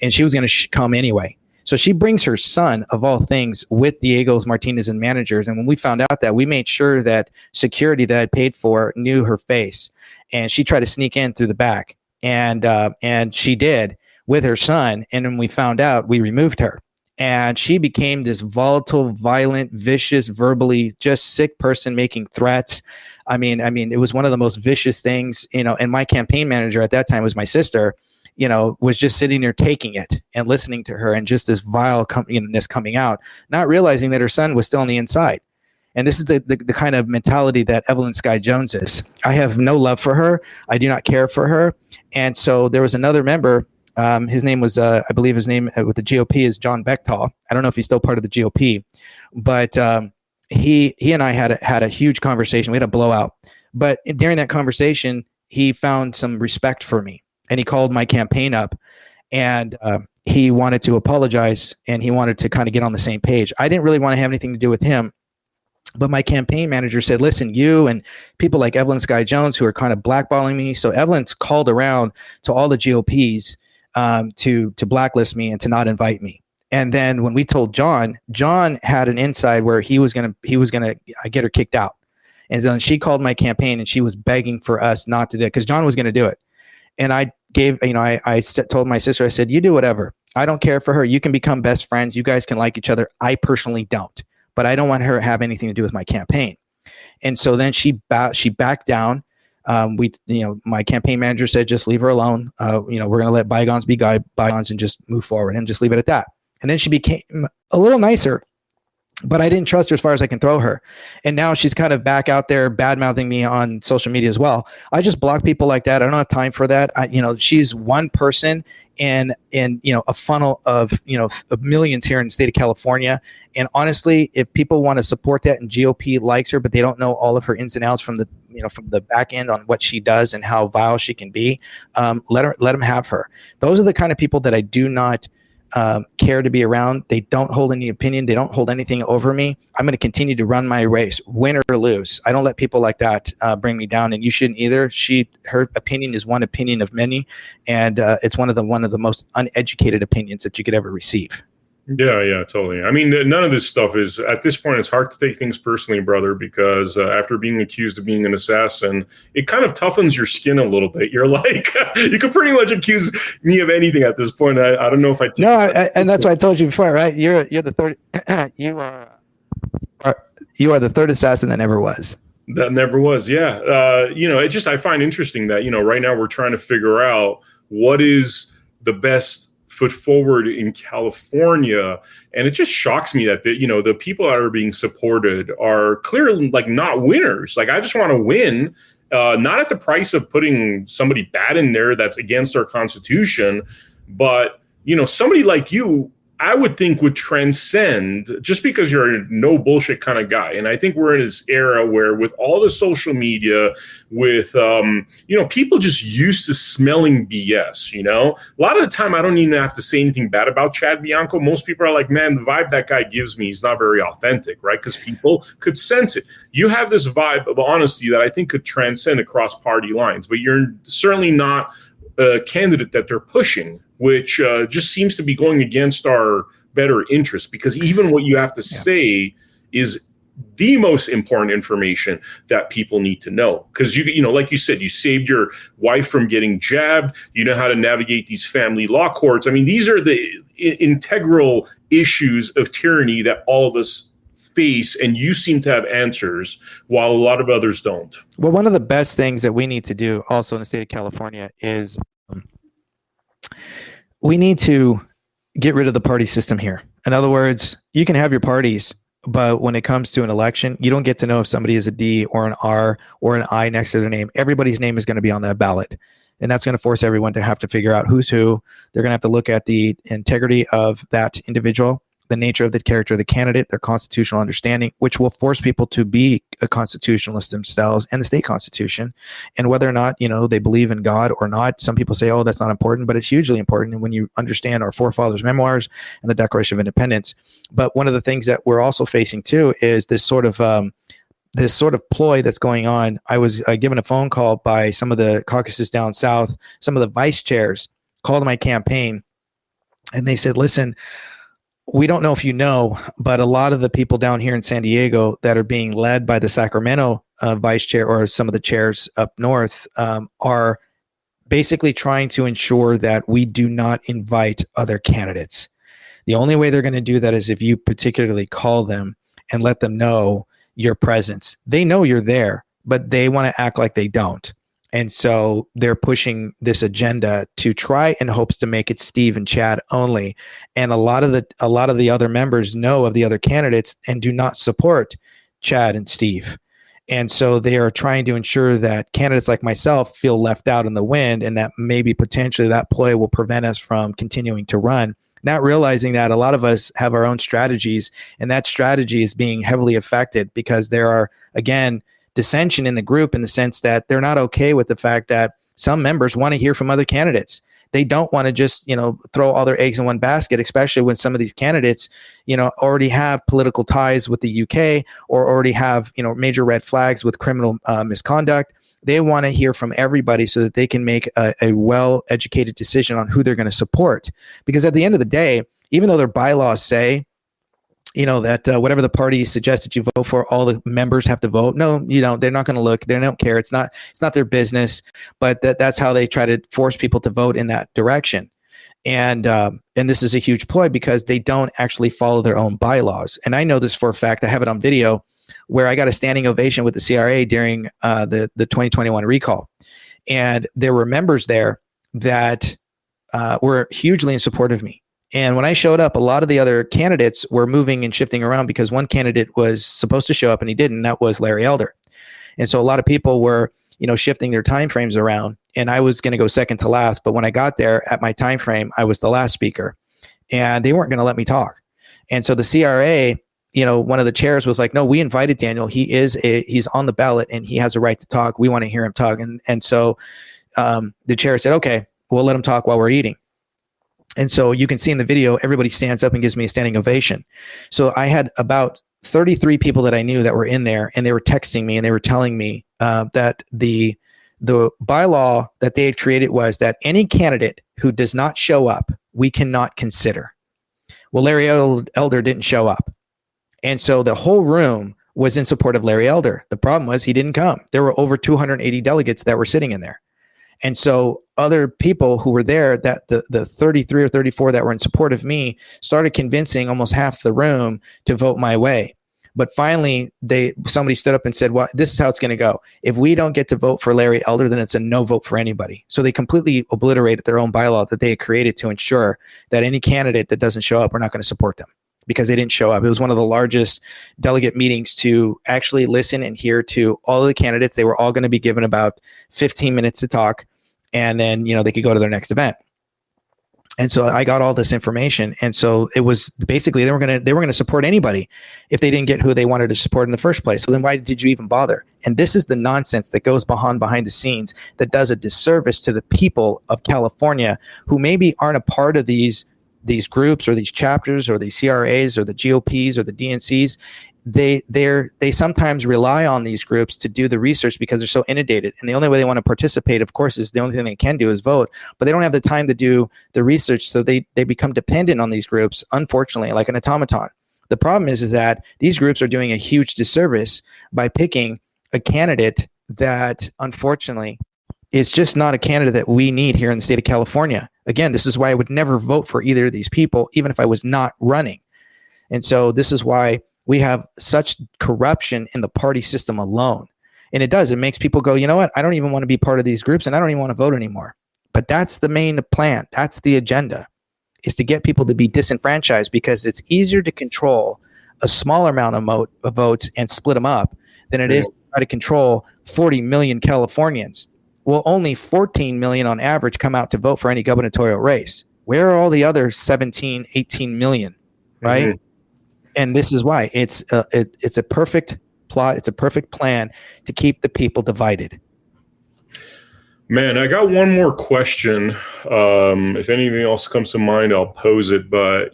And she was going to come anyway. So she brings her son, of all things, with Diego Martinez and managers. And when we found out that, we made sure that security that I paid for knew her face. And she tried to sneak in through the back. And she did with her son. And when we found out, we removed her. And she became this volatile, violent, vicious, verbally just sick person making threats. I mean, it was one of the most vicious things, and my campaign manager at that time was my sister, was just sitting there taking it and listening to her and just this vile coming out, not realizing that her son was still on the inside. And this is the kind of mentality that Evelyn Sky Jones is. I have no love for her. I do not care for her. And so there was another member His name was, I believe his name with the GOP is John Bechtel. I don't know if he's still part of the GOP, but he and I had a huge conversation. We had a blowout, but during that conversation, he found some respect for me, and he called my campaign up, and he wanted to apologize, and he wanted to kind of get on the same page. I didn't really want to have anything to do with him, but my campaign manager said, listen, you and people like Evelyn Sky Jones, who are kind of blackballing me. So Evelyn's called around to all the GOPs to blacklist me and to not invite me. And then when we told John had an inside where he was gonna get her kicked out. And then she called my campaign and she was begging for us not to do it because John was going to do it. And I told my sister, I said, you do whatever. I don't care for her. You can become best friends. You guys can like each other. I personally don't, but I don't want her to have anything to do with my campaign. And so then she backed down. My campaign manager said, just leave her alone. We're going to let bygones be bygones and just move forward and just leave it at that. And then she became a little nicer, but I didn't trust her as far as I can throw her. And now she's kind of back out there bad mouthing me on social media as well. I just block people like that. I don't have time for that. She's one person in a funnel of millions here in the state of California. And honestly, if people want to support that and GOP likes her, but they don't know all of her ins and outs from the back end on what she does and how vile she can be, let them have her. Those are the kind of people that I do not care to be around. They don't hold any opinion. They don't hold anything over me. I'm going to continue to run my race, win or lose. I don't let people like that bring me down, and you shouldn't either. Her opinion is one opinion of many, and it's one of the most uneducated opinions that you could ever receive. Yeah, totally. I mean, none of this stuff is, at this point, it's hard to take things personally, brother, because after being accused of being an assassin, it kind of toughens your skin a little bit. You're like, you could pretty much accuse me of anything at this point. I don't know if I take and that's what I told you before, right? You're the third. You are the third assassin that never was. That never was. Yeah. I find interesting that, right now we're trying to figure out what is the best foot forward in California, and it just shocks me that the people that are being supported are clearly like not winners. Like, I just want to win, not at the price of putting somebody bad in there that's against our Constitution, but somebody like you, I would think would transcend, just because you're a no bullshit kind of guy. And I think we're in this era where, with all the social media, with, people just used to smelling BS, a lot of the time, I don't even have to say anything bad about Chad Bianco. Most people are like, man, the vibe that guy gives me is not very authentic, right? Because people could sense it. You have this vibe of honesty that I think could transcend across party lines, but you're certainly not a candidate that they're pushing, which just seems to be going against our better interest, because even what you have to say is the most important information that people need to know. Because like you said, you saved your wife from getting jabbed. You know how to navigate these family law courts. I mean, these are the integral issues of tyranny that all of us face, and you seem to have answers while a lot of others don't. Well, one of the best things that we need to do also in the state of California is we need to get rid of the party system here. In other words, you can have your parties, but when it comes to an election, you don't get to know if somebody is a D or an R or an I next to their name. Everybody's name is going to be on that ballot. And that's going to force everyone to have to figure out who's who. They're going to have to look at the integrity of that individual, the nature of the character of the candidate, their constitutional understanding, which will force people to be a constitutionalist themselves and the state constitution, and whether or not, they believe in God or not. Some people say, oh, that's not important, but it's hugely important. And when you understand our forefathers' memoirs and the Declaration of Independence. But one of the things that we're also facing too is this sort of ploy that's going on. I was given a phone call by some of the caucuses down south. Some of the vice chairs called my campaign, and they said, listen, we don't know if you know, but a lot of the people down here in San Diego that are being led by the Sacramento vice chair or some of the chairs up north are basically trying to ensure that we do not invite other candidates. The only way they're going to do that is if you particularly call them and let them know your presence. They know you're there, but they want to act like they don't. And so they're pushing this agenda to try in hopes to make it Steve and Chad only. And a lot of the other members know of the other candidates and do not support Chad and Steve. And so they are trying to ensure that candidates like myself feel left out in the wind, and that maybe potentially that ploy will prevent us from continuing to run, not realizing that a lot of us have our own strategies, and that strategy is being heavily affected because there are, again, dissension in the group in the sense that they're not okay with the fact that some members want to hear from other candidates. They don't want to just, throw all their eggs in one basket, especially when some of these candidates, already have political ties with the UK or already have, major red flags with criminal misconduct. They want to hear from everybody so that they can make a well-educated decision on who they're going to support. Because at the end of the day, even though their bylaws say, that whatever the party suggests that you vote for, all the members have to vote. No, they're not going to look. They don't care. It's not their business. But that's how they try to force people to vote in that direction. And this is a huge ploy because they don't actually follow their own bylaws. And I know this for a fact. I have it on video where I got a standing ovation with the CRA during the 2021 recall. And there were members there that were hugely in support of me. And when I showed up, a lot of the other candidates were moving and shifting around because one candidate was supposed to show up and he didn't. And that was Larry Elder. And so a lot of people were, shifting their time frames around. And I was going to go second to last. But when I got there at my time frame, I was the last speaker. And they weren't going to let me talk. And so the CRA, one of the chairs was like, no, we invited Daniel. He's on the ballot and he has a right to talk. We want to hear him talk. And so the chair said, okay, we'll let him talk while we're eating. And so you can see in the video, everybody stands up and gives me a standing ovation. So I had about 33 people that I knew that were in there, and they were texting me and they were telling me that the bylaw that they had created was that any candidate who does not show up, we cannot consider. Well, Larry Elder didn't show up. And so the whole room was in support of Larry Elder. The problem was he didn't come. There were over 280 delegates that were sitting in there. And so other people who were there, that the 33 or 34 that were in support of me, started convincing almost half the room to vote my way. But finally, somebody stood up and said, well, this is how it's going to go. If we don't get to vote for Larry Elder, then it's a no vote for anybody. So they completely obliterated their own bylaw that they had created to ensure that any candidate that doesn't show up, we're not going to support them because they didn't show up. It was one of the largest delegate meetings to actually listen and hear to all of the candidates. They were all going to be given about 15 minutes to talk. And then, they could go to their next event. And so I got all this information. And so it was basically they were going to support anybody if they didn't get who they wanted to support in the first place. So then why did you even bother? And this is the nonsense that goes behind the scenes that does a disservice to the people of California who maybe aren't a part of these groups or these chapters or these CRAs or the GOPs or the DNCs. They sometimes rely on these groups to do the research because they're so inundated. And the only way they want to participate, of course, is the only thing they can do is vote. But they don't have the time to do the research. So they become dependent on these groups, unfortunately, like an automaton. The problem is that these groups are doing a huge disservice by picking a candidate that, unfortunately, is just not a candidate that we need here in the state of California. Again, this is why I would never vote for either of these people, even if I was not running. And so this is why we have such corruption in the party system alone. And it makes people go, you know what? I don't even want to be part of these groups and I don't even want to vote anymore. But that's the main plan. That's the agenda, is to get people to be disenfranchised because it's easier to control a smaller amount of votes and split them up than it is to try to control 40 million Californians. Well, only 14 million on average come out to vote for any gubernatorial race. Where are all the other 17, 18 million, right? Mm-hmm. And this is why it's a perfect plot. It's a perfect plan to keep the people divided. Man, I got one more question. If anything else comes to mind, I'll pose it. But,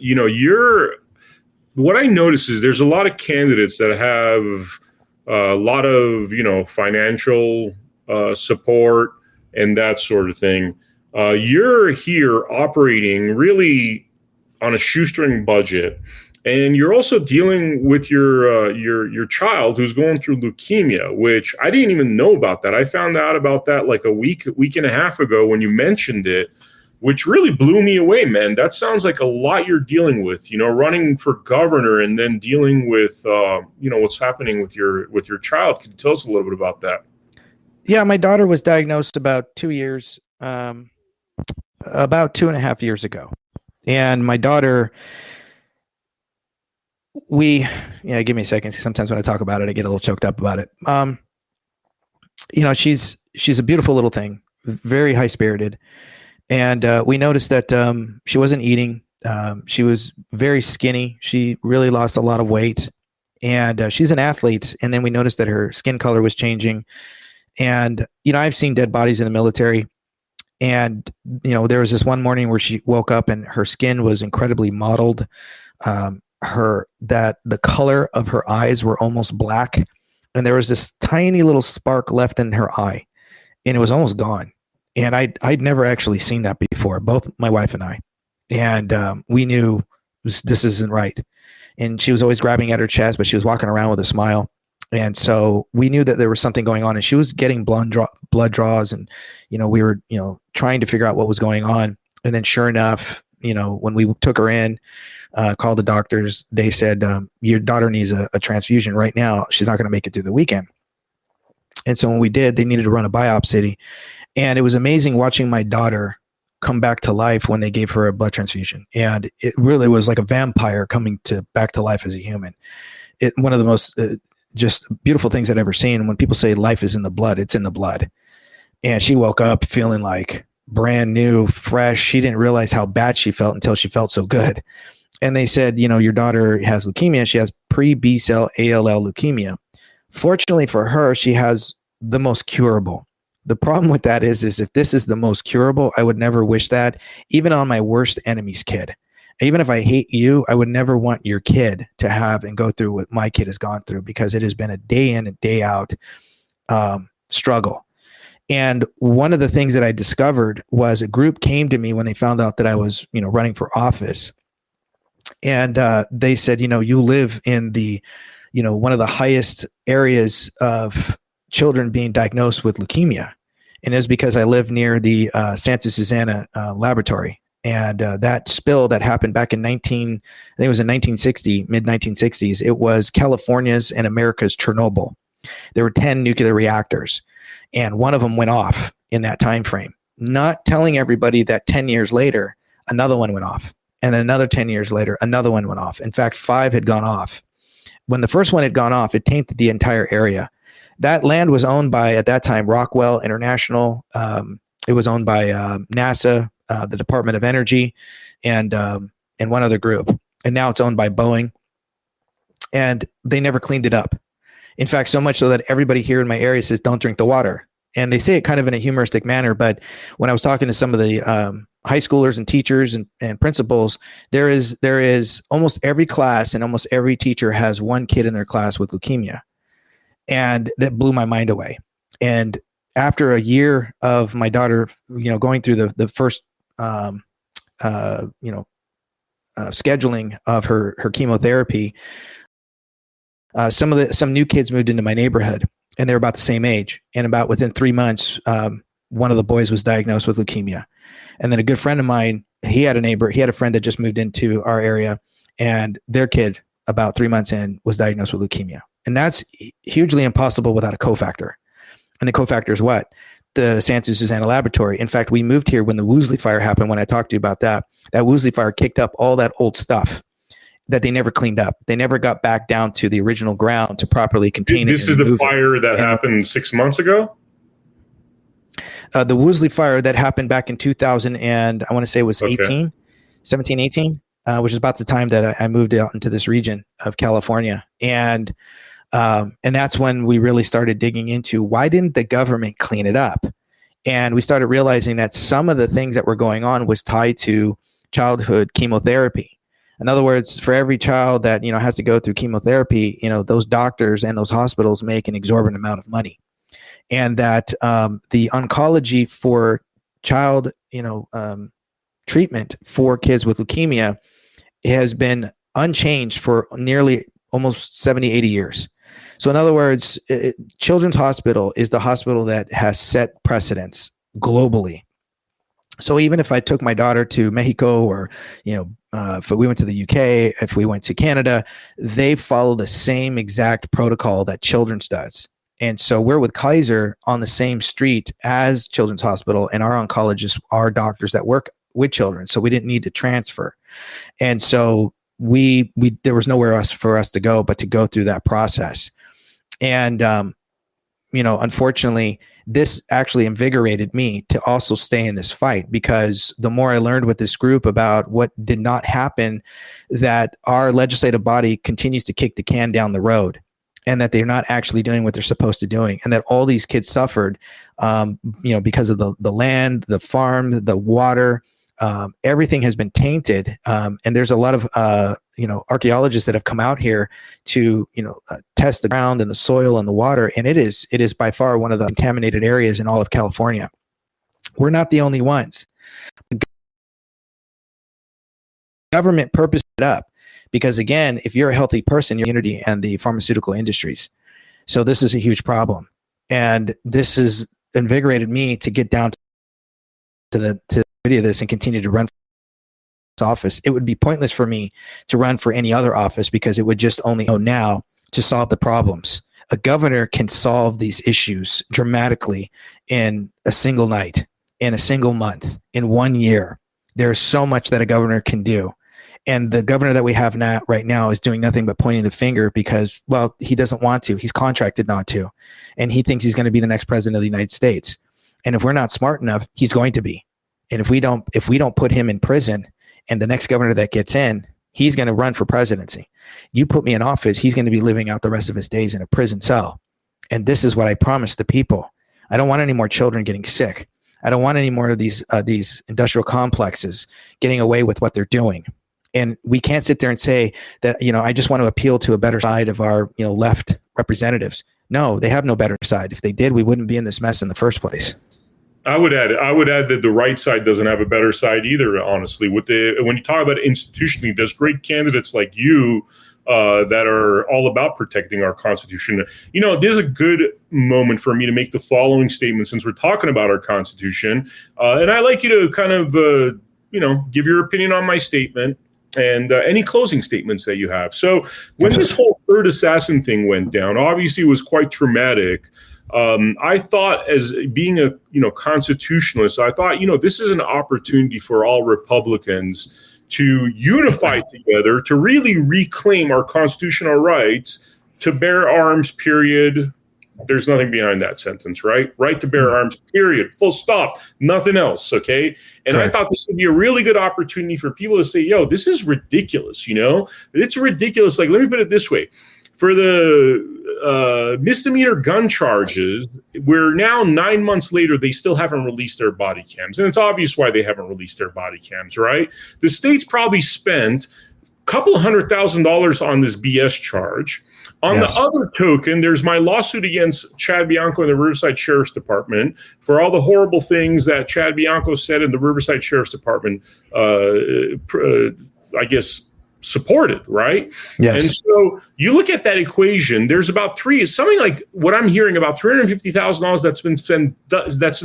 what I notice is there's a lot of candidates that have a lot of, financial support and that sort of thing. You're here operating really on a shoestring budget. And you're also dealing with your child who's going through leukemia, which I didn't even know about that. I found out about that like a week and a half ago when you mentioned it, which really blew me away, man. That sounds like a lot you're dealing with, running for governor and then dealing with, what's happening with your child. Can you tell us a little bit about that? Yeah, my daughter was diagnosed about 2 years, about 2.5 years ago. And my daughter give me a second. Sometimes when I talk about it, I get a little choked up about it. She's a beautiful little thing, very high spirited. And we noticed that she wasn't eating. She was very skinny. She really lost a lot of weight. And she's an athlete. And then we noticed that her skin color was changing. And, I've seen dead bodies in the military. And, there was this one morning where she woke up and her skin was incredibly mottled. The color of her eyes were almost black. And there was this tiny little spark left in her eye. And it was almost gone. And I'd never actually seen that before, both my wife and I. And we knew this isn't right. And she was always grabbing at her chest, but she was walking around with a smile. And so we knew that there was something going on, and she was getting blood draws. And, we were, trying to figure out what was going on. And then sure enough, when we took her in, called the doctors, they said, your daughter needs a transfusion right now. She's not going to make it through the weekend. And so when we did, they needed to run a biopsy. And it was amazing watching my daughter come back to life when they gave her a blood transfusion. And it really was like a vampire coming back to life as a human. One of the most just beautiful things I'd ever seen. When people say life is in the blood, it's in the blood. And she woke up feeling like brand new, fresh. She didn't realize how bad she felt until she felt so good. And they said, your daughter has leukemia. She has pre-B cell ALL leukemia. Fortunately for her, she has the most curable. The problem with that is if this is the most curable, I would never wish that, even on my worst enemy's kid. Even if I hate you, I would never want your kid to have and go through what my kid has gone through, because it has been a day in and day out struggle. And one of the things that I discovered was a group came to me when they found out that I was, running for office. And they said, you live in the, one of the highest areas of children being diagnosed with leukemia. And it's because I live near the Santa Susana laboratory. And that spill that happened back in I think it was in 1960, mid 1960s, it was California's and America's Chernobyl. There were 10 nuclear reactors, and one of them went off in that time frame, not telling everybody that 10 years later, another one went off. And then another 10 years later, another one went off. In fact, 5 had gone off. When the first one had gone off, it tainted the entire area. That land was owned by, at that time, Rockwell International. It was owned by NASA, the Department of Energy, and one other group. And now it's owned by Boeing. And they never cleaned it up. In fact, so much so that everybody here in my area says, don't drink the water. And they say it kind of in a humoristic manner. But when I was talking to some of the high schoolers and teachers and principals, there is almost every class and almost every teacher has one kid in their class with leukemia. And that blew my mind away. And after a year of my daughter, going through the first, scheduling of her chemotherapy, some new kids moved into my neighborhood, and they're about the same age. And about within 3 months, one of the boys was diagnosed with leukemia. And then a good friend of mine, he had a friend that just moved into our area, and their kid about 3 months in was diagnosed with leukemia. And that's hugely impossible without a cofactor. And the cofactor is what? The Santa Susana laboratory. In fact, we moved here when the Woolsey fire happened. When I talked to you about that Woolsey fire kicked up all that old stuff that they never cleaned up. They never got back down to the original ground to properly contain it. This is the fire that happened 6 months ago? The Woolsey fire that happened back in 2000, and I want to say it was 17, 18, which is about the time that I moved out into this region of California. And that's when we really started digging into why didn't the government clean it up? And we started realizing that some of the things that were going on was tied to childhood chemotherapy. In other words, for every child that, has to go through chemotherapy, those doctors and those hospitals make an exorbitant amount of money. And that the oncology for child, treatment for kids with leukemia has been unchanged for nearly almost 70, 80 years. So in other words, Children's Hospital is the hospital that has set precedents globally. So even if I took my daughter to Mexico or, if we went to the UK, if we went to Canada, they follow the same exact protocol that Children's does. And so we're with Kaiser on the same street as Children's Hospital, and our oncologists are doctors that work with children. So we didn't need to transfer. And so there was nowhere else for us to go but to go through that process. And, unfortunately, this actually invigorated me to also stay in this fight, because the more I learned with this group about what did not happen, that our legislative body continues to kick the can down the road, and that they're not actually doing what they're supposed to doing, and that all these kids suffered, because of the land, the farm, the water, everything has been tainted. And there's a lot of, archaeologists that have come out here to, test the ground and the soil and the water. And it is by far one of the contaminated areas in all of California. We're not the only ones. The government purposed it up because, again, if you're a healthy person, your community and the pharmaceutical industries. So this is a huge problem. And this has invigorated me to get down to the video of this and continue to run for this office. It would be pointless for me to run for any other office, because it would just only go now to solve the problems. A governor can solve these issues dramatically in a single night, in a single month, in 1 year. There's so much that a governor can do. And the governor that we have right now is doing nothing but pointing the finger because, well, he doesn't want to. He's contracted not to. And he thinks he's going to be the next president of the United States. And if we're not smart enough, he's going to be. And if we don't put him in prison, and the next governor that gets in, he's going to run for presidency. You put me in office, he's going to be living out the rest of his days in a prison cell. And this is what I promised the people. I don't want any more children getting sick. I don't want any more of these industrial complexes getting away with what they're doing. And we can't sit there and say that, I just want to appeal to a better side of our, left representatives. No, they have no better side. If they did, we wouldn't be in this mess in the first place. I would add that the right side doesn't have a better side either, honestly. When you talk about institutionally, there's great candidates like you that are all about protecting our Constitution. There's a good moment for me to make the following statement, since we're talking about our Constitution. And I'd like you to kind of, give your opinion on my statement and any closing statements that you have. So when this whole third assassin thing went down, obviously it was quite traumatic. I thought, as being a constitutionalist, I thought this is an opportunity for all Republicans to unify together to really reclaim our constitutional rights to bear arms. Period. There's nothing behind that sentence, right? Right to bear arms. Period. Full stop. Nothing else. Okay. And I thought this would be a really good opportunity for people to say, "Yo, this is ridiculous." It's ridiculous. Like, let me put it this way. For the misdemeanor gun charges, we're now 9 months later, they still haven't released their body cams. And it's obvious why they haven't released their body cams, right? The state's probably spent a couple $100,000 on this BS charge. On the other token, there's my lawsuit against Chad Bianco and the Riverside Sheriff's Department for all the horrible things that Chad Bianco said in the Riverside Sheriff's Department, supported, right? Yes. And so you look at that equation, there's about something like what I'm hearing, about $350,000 that's been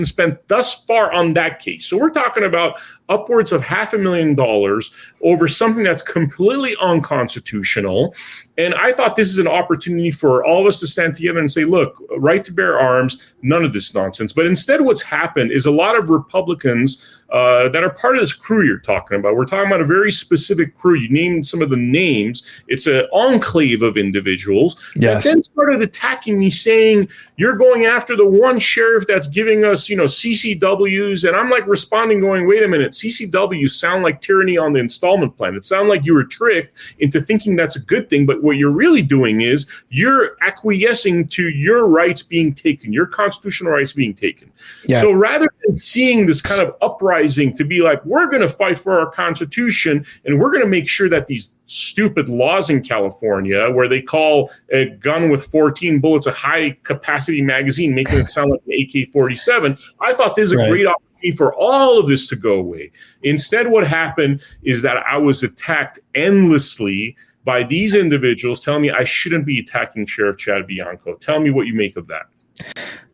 spent thus far on that case. So we're talking about upwards of $500,000 over something that's completely unconstitutional. And I thought this is an opportunity for all of us to stand together and say, look, right to bear arms, none of this nonsense. But instead what's happened is a lot of Republicans that are part of this crew you're talking about. We're talking about a very specific crew. You named some of the names. It's an enclave of individuals that then started attacking me, saying, you're going after the one sheriff that's giving us, CCWs. And I'm like responding, going, wait a minute, CCWs sound like tyranny on the installment plan. It sounds like you were tricked into thinking that's a good thing. But what you're really doing is you're acquiescing to your rights being taken, your constitutional rights being taken. Yeah. So rather than seeing this kind of uprising to be like, we're going to fight for our Constitution and we're going to make sure that these stupid laws in California, where they call a gun with 14 bullets a high capacity magazine, making it sound like an AK-47, I thought this is a great opportunity for all of this to go away. Instead, what happened is that I was attacked endlessly by these individuals telling me I shouldn't be attacking Sheriff Chad Bianco. Tell me what you make of that.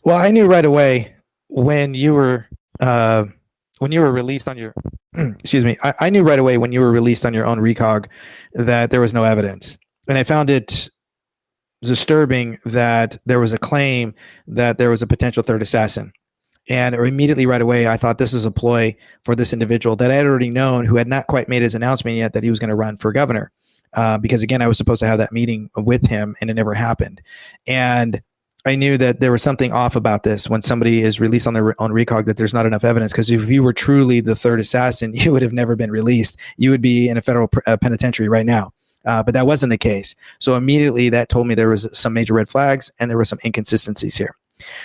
Well, I knew right away when you were released on your I knew right away when you were released on your own recog that there was no evidence. And I found it disturbing that there was a claim that there was a potential third assassin. And immediately right away, I thought this is a ploy for this individual that I had already known, who had not quite made his announcement yet that he was going to run for governor. because again, I was supposed to have that meeting with him and it never happened. And I knew that there was something off about this when somebody is released on their own recog, that there's not enough evidence. Because if you were truly the third assassin, you would have never been released. You would be in a federal penitentiary right now. But that wasn't the case. So immediately that told me there was some major red flags and there were some inconsistencies here.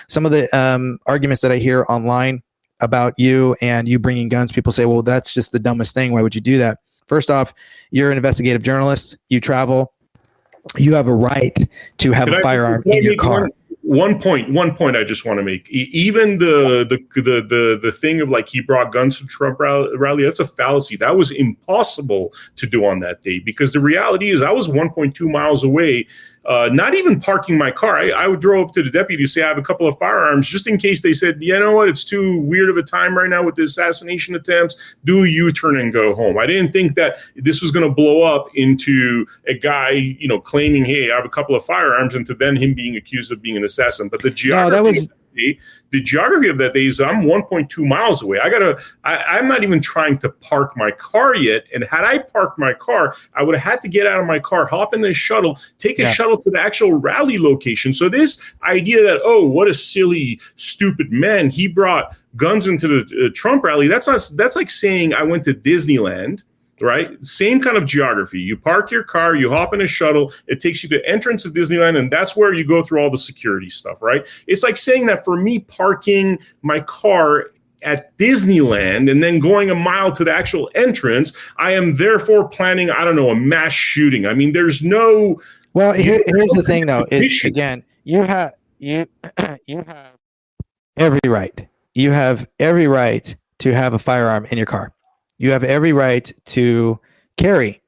Some of the arguments that I hear online about you and you bringing guns, people say, well, that's just the dumbest thing. Why would you do that? First off, you're an investigative journalist. You travel. You have a right to have a firearm in your car. One point I just want to make. Even the thing of like he brought guns to Trump rally, that's a fallacy. That was impossible to do on that day, because the reality is I was 1.2 miles away, not even parking my car. I would drove up to the deputy to say I have a couple of firearms just in case they said, you know what, it's too weird of a time right now with the assassination attempts. Do a U-turn and go home. I didn't think that this was going to blow up into a guy, you know, claiming, hey, I have a couple of firearms, and to then him being accused of being an assassin. But the geography of that day is I'm 1.2 miles away. I'm not even trying to park my car yet. And had I parked my car, I would have had to get out of my car, hop in the shuttle, take a shuttle to the actual rally location. So this idea that, oh, what a silly, stupid man, he brought guns into the Trump rally. That's like saying I went to Disneyland. Right? Same kind of geography. You park your car, you hop in a shuttle, it takes you to the entrance of Disneyland, and that's where you go through all the security stuff, right? It's like saying that for me parking my car at Disneyland and then going a mile to the actual entrance, I am therefore planning, I don't know, a mass shooting. I mean, there's no... Well, here's the thing, though, is, again, you have every right. You have every right to have a firearm in your car. You have every right to carry.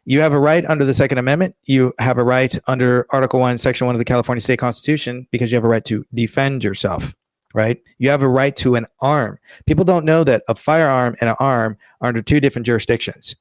You have a right under the Second Amendment. You have a right under Article 1, Section 1 of the California State Constitution, because you have a right to defend yourself, right? You have a right to an arm. People don't know that a firearm and an arm are under two different jurisdictions.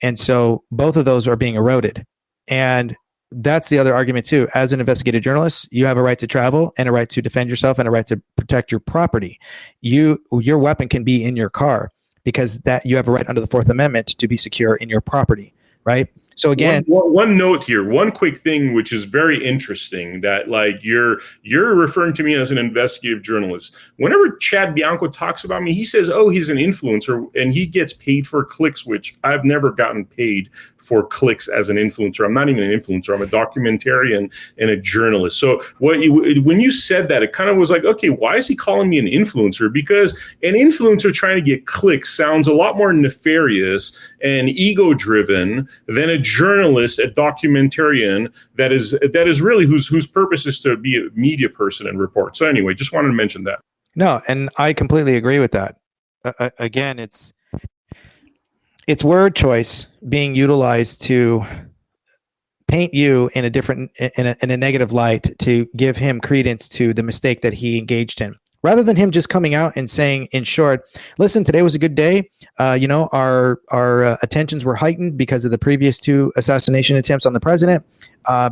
And so both of those are being eroded. And that's the other argument too. As an investigative journalist, you have a right to travel and a right to defend yourself and a right to protect your property. Your weapon can be in your car, because that you have a right under the Fourth Amendment to be secure in your property, right? So again, one note here, one quick thing, which is very interesting, that like you're referring to me as an investigative journalist. Whenever Chad Bianco talks about me, he says, oh, he's an influencer and he gets paid for clicks, which I've never gotten paid for clicks as an influencer. I'm not even an influencer. I'm a documentarian and a journalist. So when you said that, it kind of was like, okay, why is he calling me an influencer? Because an influencer trying to get clicks sounds a lot more nefarious and ego-driven than a journalist, a documentarian that is really whose purpose is to be a media person and report. So anyway, just wanted to mention that. No, and I completely agree with that. Again, it's word choice being utilized to paint you in a negative light to give him credence to the mistake that he engaged in, rather than him just coming out and saying, in short, listen, today was a good day. Our attentions were heightened because of the previous two assassination attempts on the president,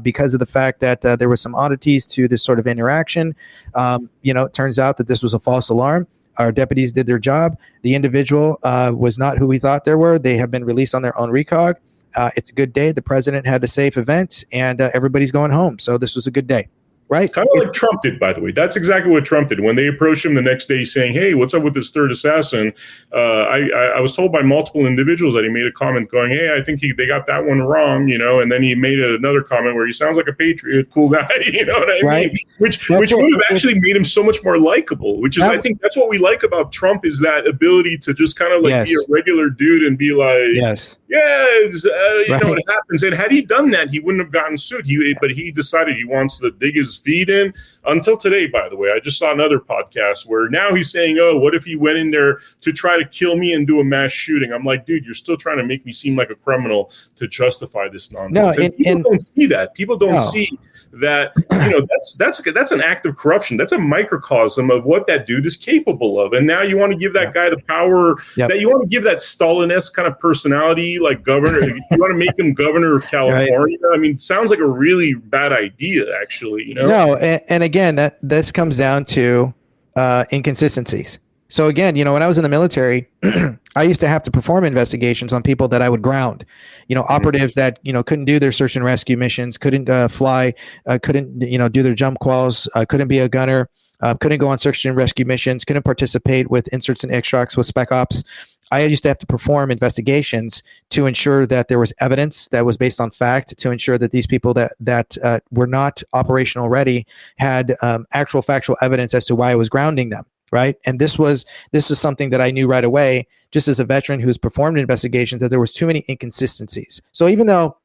because of the fact that there were some oddities to this sort of interaction. It turns out that this was a false alarm. Our deputies did their job. The individual was not who we thought they were. They have been released on their own recog. It's a good day. The president had a safe event, and everybody's going home. So this was a good day. Right. Kind of like Trump did, by the way. That's exactly what Trump did. When they approached him the next day saying, hey, what's up with this third assassin? I was told by multiple individuals that he made a comment going, hey, I think they got that one wrong, and then he made another comment where he sounds like a patriot, cool guy, you know what I mean? Which would have actually made him so much more likable, which is, I think that's what we like about Trump, is that ability to just kind of like be a regular dude and be like, it happens. And had he done that, he wouldn't have gotten sued. But he decided he wants to dig his feet in. Until today, by the way, I just saw another podcast where now he's saying, oh, what if he went in there to try to kill me and do a mass shooting? I'm like, dude, you're still trying to make me seem like a criminal to justify this nonsense. No, people don't see that. People don't see that, that's an act of corruption. That's a microcosm of what that dude is capable of. And now you want to give that guy the power, that you want to give that Stalin-esque kind of personality, like governor. You want to make him governor of California. Right. I mean, it sounds like a really bad idea, actually. No, and again, this comes down to inconsistencies. So again, when I was in the military, I used to have to perform investigations on people that I would ground, operatives that, couldn't do their search and rescue missions, couldn't fly, couldn't, do their jump calls, couldn't be a gunner, couldn't go on search and rescue missions, couldn't participate with inserts and extracts with spec ops. I used to have to perform investigations to ensure that there was evidence that was based on fact, to ensure that these people that were not operational ready had actual factual evidence as to why I was grounding them. Right. And this is something that I knew right away, just as a veteran who's performed investigations, that there was too many inconsistencies. So even though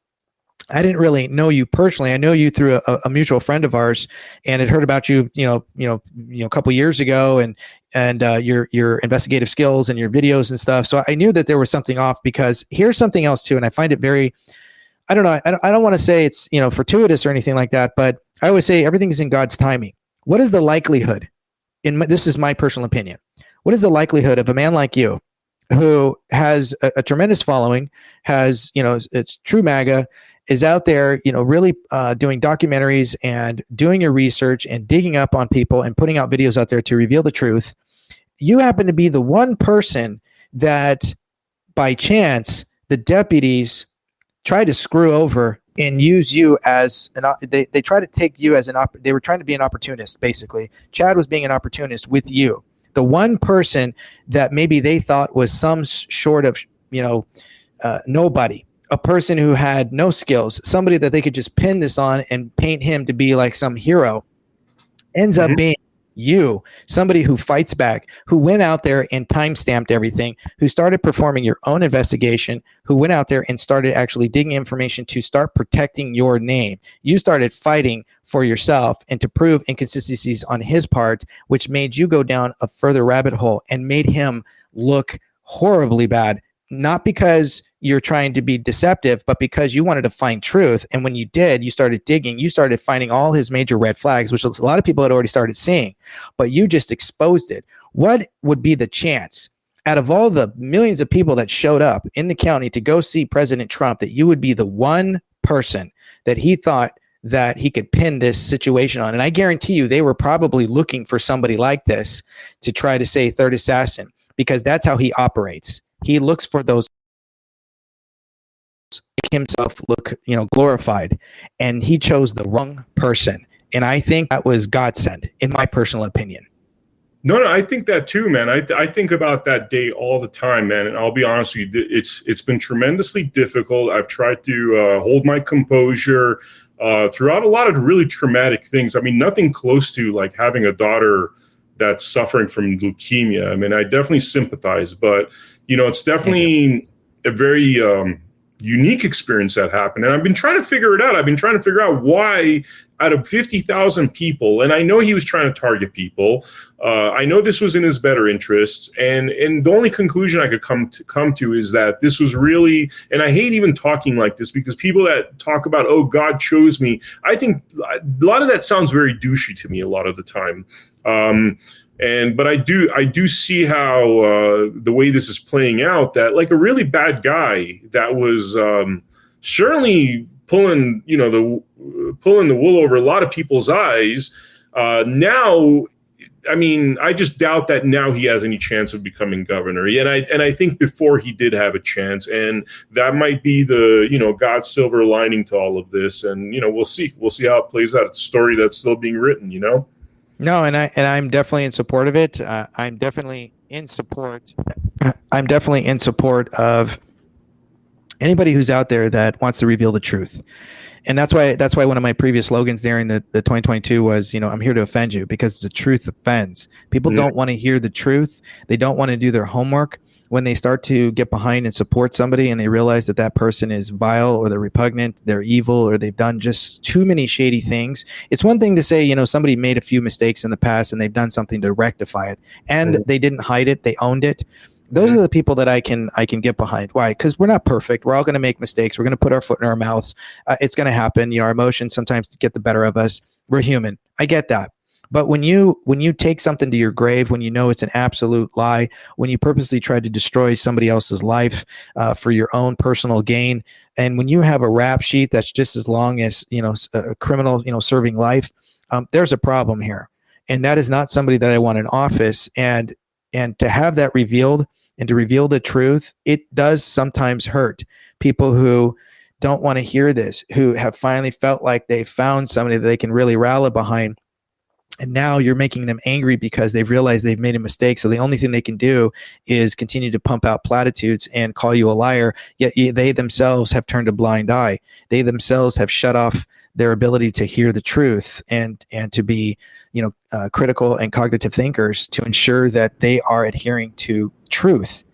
I didn't really know you personally, I know you through a mutual friend of ours, and had heard about you, a couple years ago, and your investigative skills and your videos and stuff. So I knew that there was something off, because here's something else too. And I find it very, I don't know, I don't want to say it's, fortuitous or anything like that, but I always say everything is in God's timing. What is the likelihood? This is my personal opinion. What is the likelihood of a man like you, who has a tremendous following, has, it's true MAGA, is out there, really doing documentaries and doing your research and digging up on people and putting out videos out there to reveal the truth? You happen to be the one person that, by chance, the deputies try to screw over and use you as they try to take you as they were trying to be an opportunist, basically. Chad was being an opportunist with you. The one person that maybe they thought was some sort of, nobody, a person who had no skills, somebody that they could just pin this on and paint him to be like some hero, ends up being you, somebody who fights back, who went out there and time-stamped everything, who started performing your own investigation, who went out there and started actually digging information to start protecting your name. You started fighting for yourself and to prove inconsistencies on his part, which made you go down a further rabbit hole and made him look horribly bad. Not because you're trying to be deceptive, but because you wanted to find truth. And when you did, you started digging, you started finding all his major red flags, which a lot of people had already started seeing, but you just exposed it. What would be the chance, out of all the millions of people that showed up in the county to go see President Trump, that you would be the one person that he thought that he could pin this situation on? And I guarantee you, they were probably looking for somebody like this to try to say third assassin, because that's how he operates. He looks for those, make himself look, glorified, and he chose the wrong person. And I think that was godsend, in my personal opinion. No, I think that too, man. I think about that day all the time, man. And I'll be honest with you, it's been tremendously difficult. I've tried to hold my composure throughout a lot of really traumatic things. I mean, nothing close to like having a daughter that's suffering from leukemia. I mean, I definitely sympathize, but it's definitely a very unique experience that happened. And I've been trying to figure it out. I've been trying to figure out why, out of 50,000 people, and I know he was trying to target people. I know this was in his better interests. And the only conclusion I could come to is that this was really, and I hate even talking like this, because people that talk about, oh, God chose me, I think a lot of that sounds very douchey to me a lot of the time. But I do see how the way this is playing out, that like a really bad guy that was certainly pulling the wool over a lot of people's eyes. Now, I mean, I just doubt that now he has any chance of becoming governor. And I think before he did have a chance, and that might be the God's silver lining to all of this. And we'll see how it plays out. It's a story that's still being written. No, and I'm definitely in support of it. I'm definitely in support of anybody who's out there that wants to reveal the truth. And that's why one of my previous slogans during the 2022 was, I'm here to offend you, because the truth offends. People don't want to hear the truth. They don't want to do their homework. When they start to get behind and support somebody and they realize that person is vile, or they're repugnant, they're evil, or they've done just too many shady things. It's one thing to say, somebody made a few mistakes in the past and they've done something to rectify it, and they didn't hide it, they owned it. Those are the people that I can get behind. Why? Because we're not perfect. We're all going to make mistakes. We're going to put our foot in our mouths. It's going to happen. Our emotions sometimes get the better of us. We're human. I get that. But when you take something to your grave, when you know it's an absolute lie, when you purposely try to destroy somebody else's life for your own personal gain, and when you have a rap sheet that's just as long as a criminal serving life, there's a problem here. And that is not somebody that I want in office. And And to have that revealed and to reveal the truth, it does sometimes hurt people who don't want to hear this, who have finally felt like they found somebody that they can really rally behind. And now you're making them angry because they've realized they've made a mistake. So the only thing they can do is continue to pump out platitudes and call you a liar. Yet they themselves have turned a blind eye. They themselves have shut off their ability to hear the truth and to be, critical and cognitive thinkers to ensure that they are adhering to truth.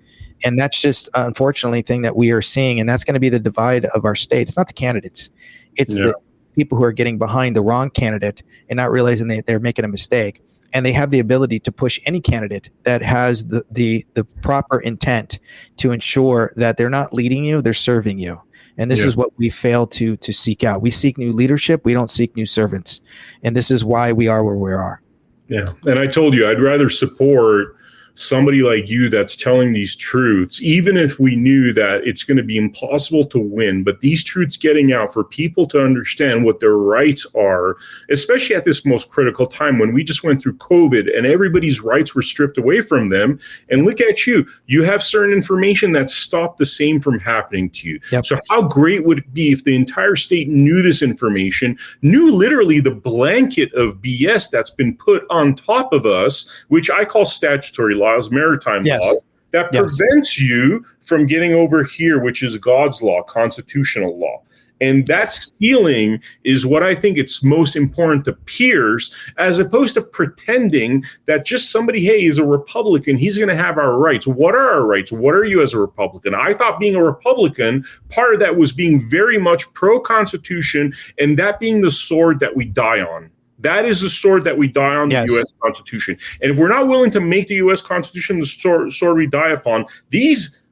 And that's just unfortunately thing that we are seeing. And that's going to be the divide of our state. It's not the candidates. It's the people who are getting behind the wrong candidate and not realizing they're making a mistake. And they have the ability to push any candidate that has the proper intent to ensure that they're not leading you, they're serving you. And this is what we fail to seek out. We seek new leadership. We don't seek new servants. And this is why we are where we are. Yeah. And I told you, I'd rather support somebody like you that's telling these truths, even if we knew that it's going to be impossible to win, but these truths getting out for people to understand what their rights are, especially at this most critical time when we just went through COVID and everybody's rights were stripped away from them. And look at you, you have certain information that stopped the same from happening to you. Yep. So how great would it be if the entire state knew this information, knew literally the blanket of BS that's been put on top of us, which I call statutory laws, maritime laws, that prevents you from getting over here, which is God's law, constitutional law. And that stealing is what I think it's most important to pierce, as opposed to pretending that just somebody, hey, is a Republican, he's going to have our rights. What are our rights? What are you as a Republican? I thought being a Republican, part of that was being very much pro-Constitution, and that being the sword that we die on. That is the sword that we die on, the U.S. Constitution. And if we're not willing to make the U.S. Constitution the sword we die upon, these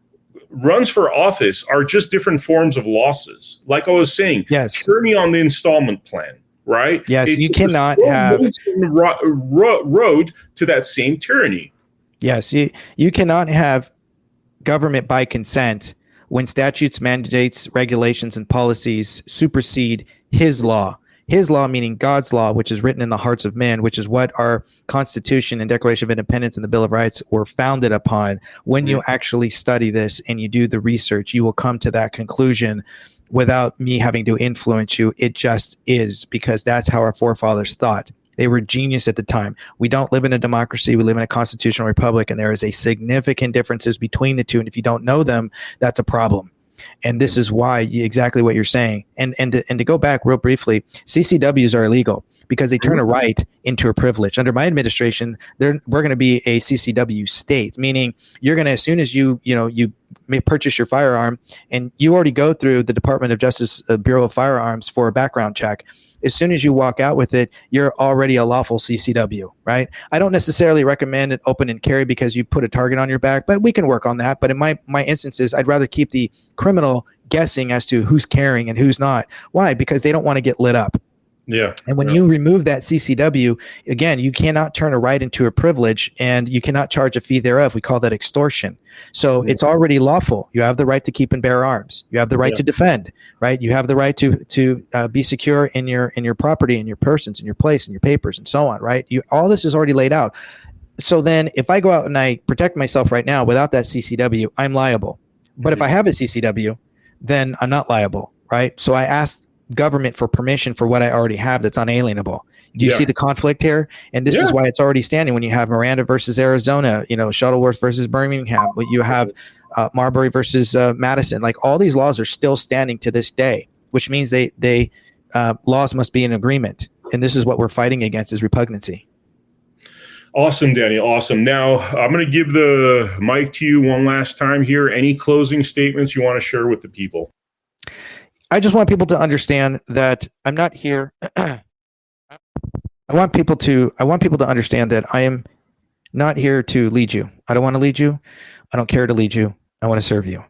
runs for office are just different forms of losses. Like I was saying, tyranny on the installment plan, right? Yes, it's you cannot have road to that same tyranny. Yes, you cannot have government by consent when statutes, mandates, regulations, and policies supersede his law. His law, meaning God's law, which is written in the hearts of men, which is what our Constitution and Declaration of Independence and the Bill of Rights were founded upon. When you actually study this and you do the research, you will come to that conclusion without me having to influence you. It just is, because that's how our forefathers thought. They were genius at the time. We don't live in a democracy. We live in a constitutional republic, and there is a significant differences between the two. And if you don't know them, that's a problem. And this is why exactly what you're saying. And to go back real briefly, CCWs are illegal because they turn a right into a privilege. Under my administration, we're going to be a CCW state, meaning you're going to, as soon as you may purchase your firearm and you already go through the Department of Justice Bureau of Firearms for a background check. As soon as you walk out with it, you're already a lawful CCW, right? I don't necessarily recommend an open and carry because you put a target on your back, but we can work on that. But in my instances, I'd rather keep the criminal guessing as to who's carrying and who's not. Why? Because they don't want to get lit up. Yeah. And when you remove that CCW, again, you cannot turn a right into a privilege, and you cannot charge a fee thereof. We call that extortion. So it's already lawful. You have the right to keep and bear arms. You have the right to defend, right? You have the right to be secure in your property, in your persons, in your place, in your papers, and so on, right? All this is already laid out. So then if I go out and I protect myself right now without that CCW, I'm liable. But if I have a CCW, then I'm not liable, right? So I asked government for permission for what I already have that's unalienable. Do you see the conflict here? And this is why it's already standing. When you have Miranda versus Arizona, Shuttleworth versus Birmingham, you have Marbury versus Madison, like all these laws are still standing to this day, which means they laws must be in agreement. And this is what we're fighting against, is repugnancy. Awesome, Daniel. Awesome. Now I'm going to give the mic to you one last time here. Any closing statements you want to share with the people? I just want people to understand that I'm not here. I want people to understand that I am not here to lead you. I don't want to lead you. I don't care to lead you. I want to serve you.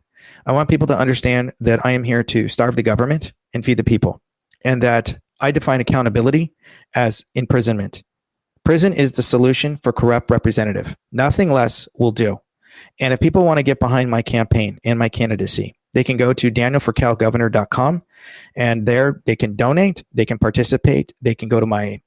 I want people to understand that I am here to starve the government and feed the people, and that I define accountability as imprisonment. Prison is the solution for corrupt representative. Nothing less will do. And if people want to get behind my campaign and my candidacy, they can go to danielforcalgovernor.com, and there they can donate, they can participate, they can go to my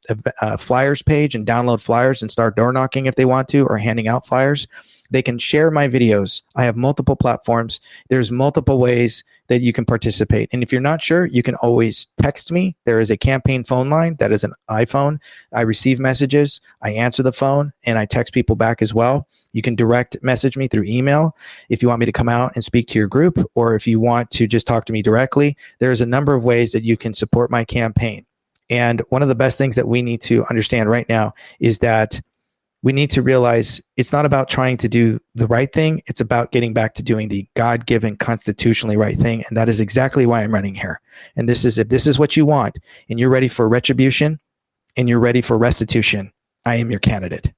flyers page and download flyers and start door knocking if they want to, or handing out flyers. They can share my videos. I have multiple platforms. There's multiple ways that you can participate. And if you're not sure, you can always text me. There is a campaign phone line that is an iPhone. I receive messages, I answer the phone, and I text people back as well. You can direct message me through email if you want me to come out and speak to your group, or if you want to just talk to me directly. There's a number of ways that you can support my campaign. And one of the best things that we need to understand right now is that we need to realize it's not about trying to do the right thing. It's about getting back to doing the God-given constitutionally right thing. And that is exactly why I'm running here. And this is, if this is what you want and you're ready for retribution and you're ready for restitution, I am your candidate.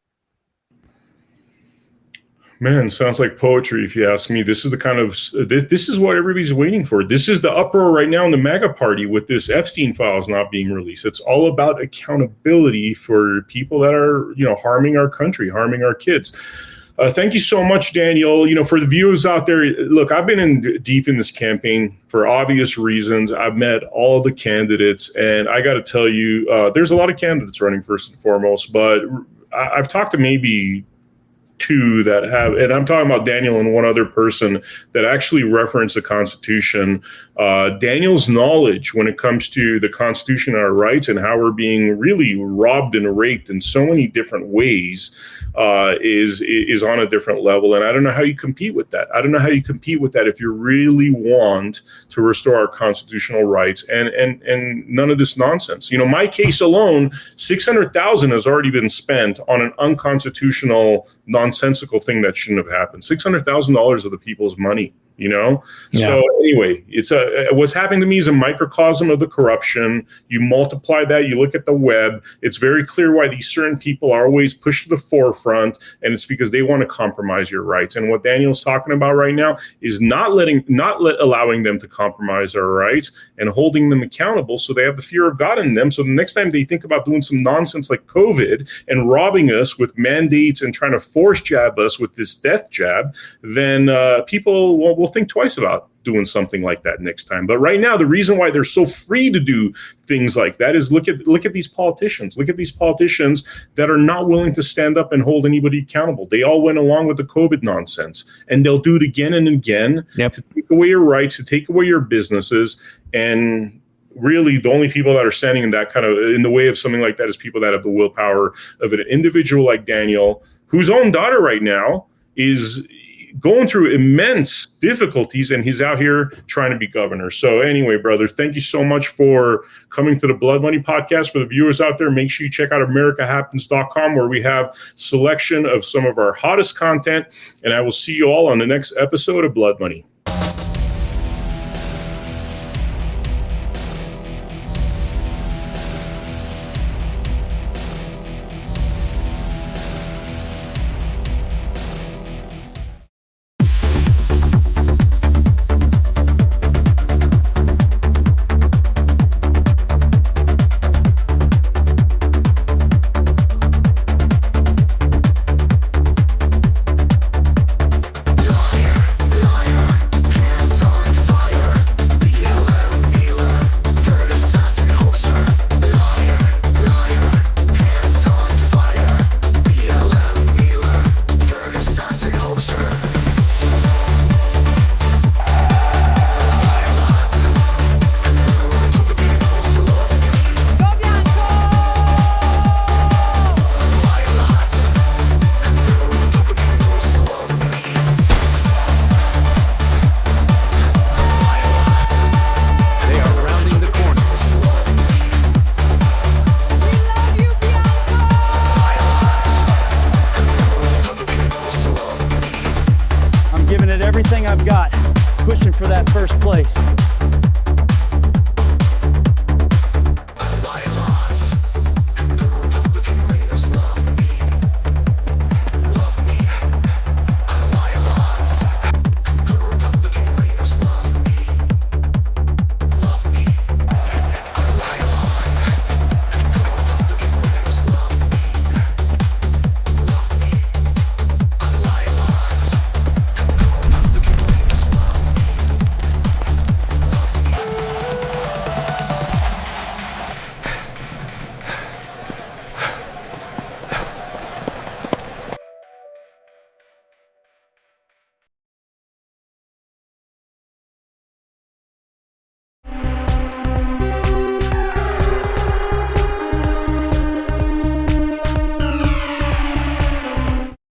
Man, sounds like poetry, if you ask me. This is the kind of, this is what everybody's waiting for. This is the uproar right now in the MAGA party with this Epstein files not being released. It's all about accountability for people that are, harming our country, harming our kids. Thank you so much, Daniel. For the viewers out there, look, I've been deep in this campaign for obvious reasons. I've met all the candidates, and I got to tell you, there's a lot of candidates running first and foremost, but I've talked to maybe two that have, and I'm talking about Daniel and one other person that actually reference the Constitution. Daniel's knowledge when it comes to the Constitution and our rights and how we're being really robbed and raped in so many different ways is on a different level. And I don't know how you compete with that. I don't know how you compete with that if you really want to restore our constitutional rights and none of this nonsense. My case alone, $600,000 has already been spent on an unconstitutional, nonsensical thing that shouldn't have happened. $600,000 of the people's money. Yeah. So anyway, it's what's happening to me is a microcosm of the corruption. You multiply that, you look at the web. It's very clear why these certain people are always pushed to the forefront, and it's because they want to compromise your rights. And what Daniel's talking about right now is not allowing them to compromise our rights and holding them accountable, so they have the fear of God in them. So the next time they think about doing some nonsense like COVID and robbing us with mandates and trying to force jab us with this death jab, then people will think twice about doing something like that next time. But right now, the reason why they're so free to do things like that is look at these politicians. Look at these politicians that are not willing to stand up and hold anybody accountable. They all went along with the COVID nonsense, and they'll do it again and again to take away your rights, to take away your businesses. And really, the only people that are standing in that kind of in the way of something like that is people that have the willpower of an individual like Daniel, whose own daughter right now is going through immense difficulties, and he's out here trying to be governor. So anyway, brother, thank you so much for coming to the Blood Money podcast. For the viewers out there, make sure you check out americahappens.com, where we have selection of some of our hottest content, and I will see you all on the next episode of Blood Money. Everything I've got, pushing for that first place.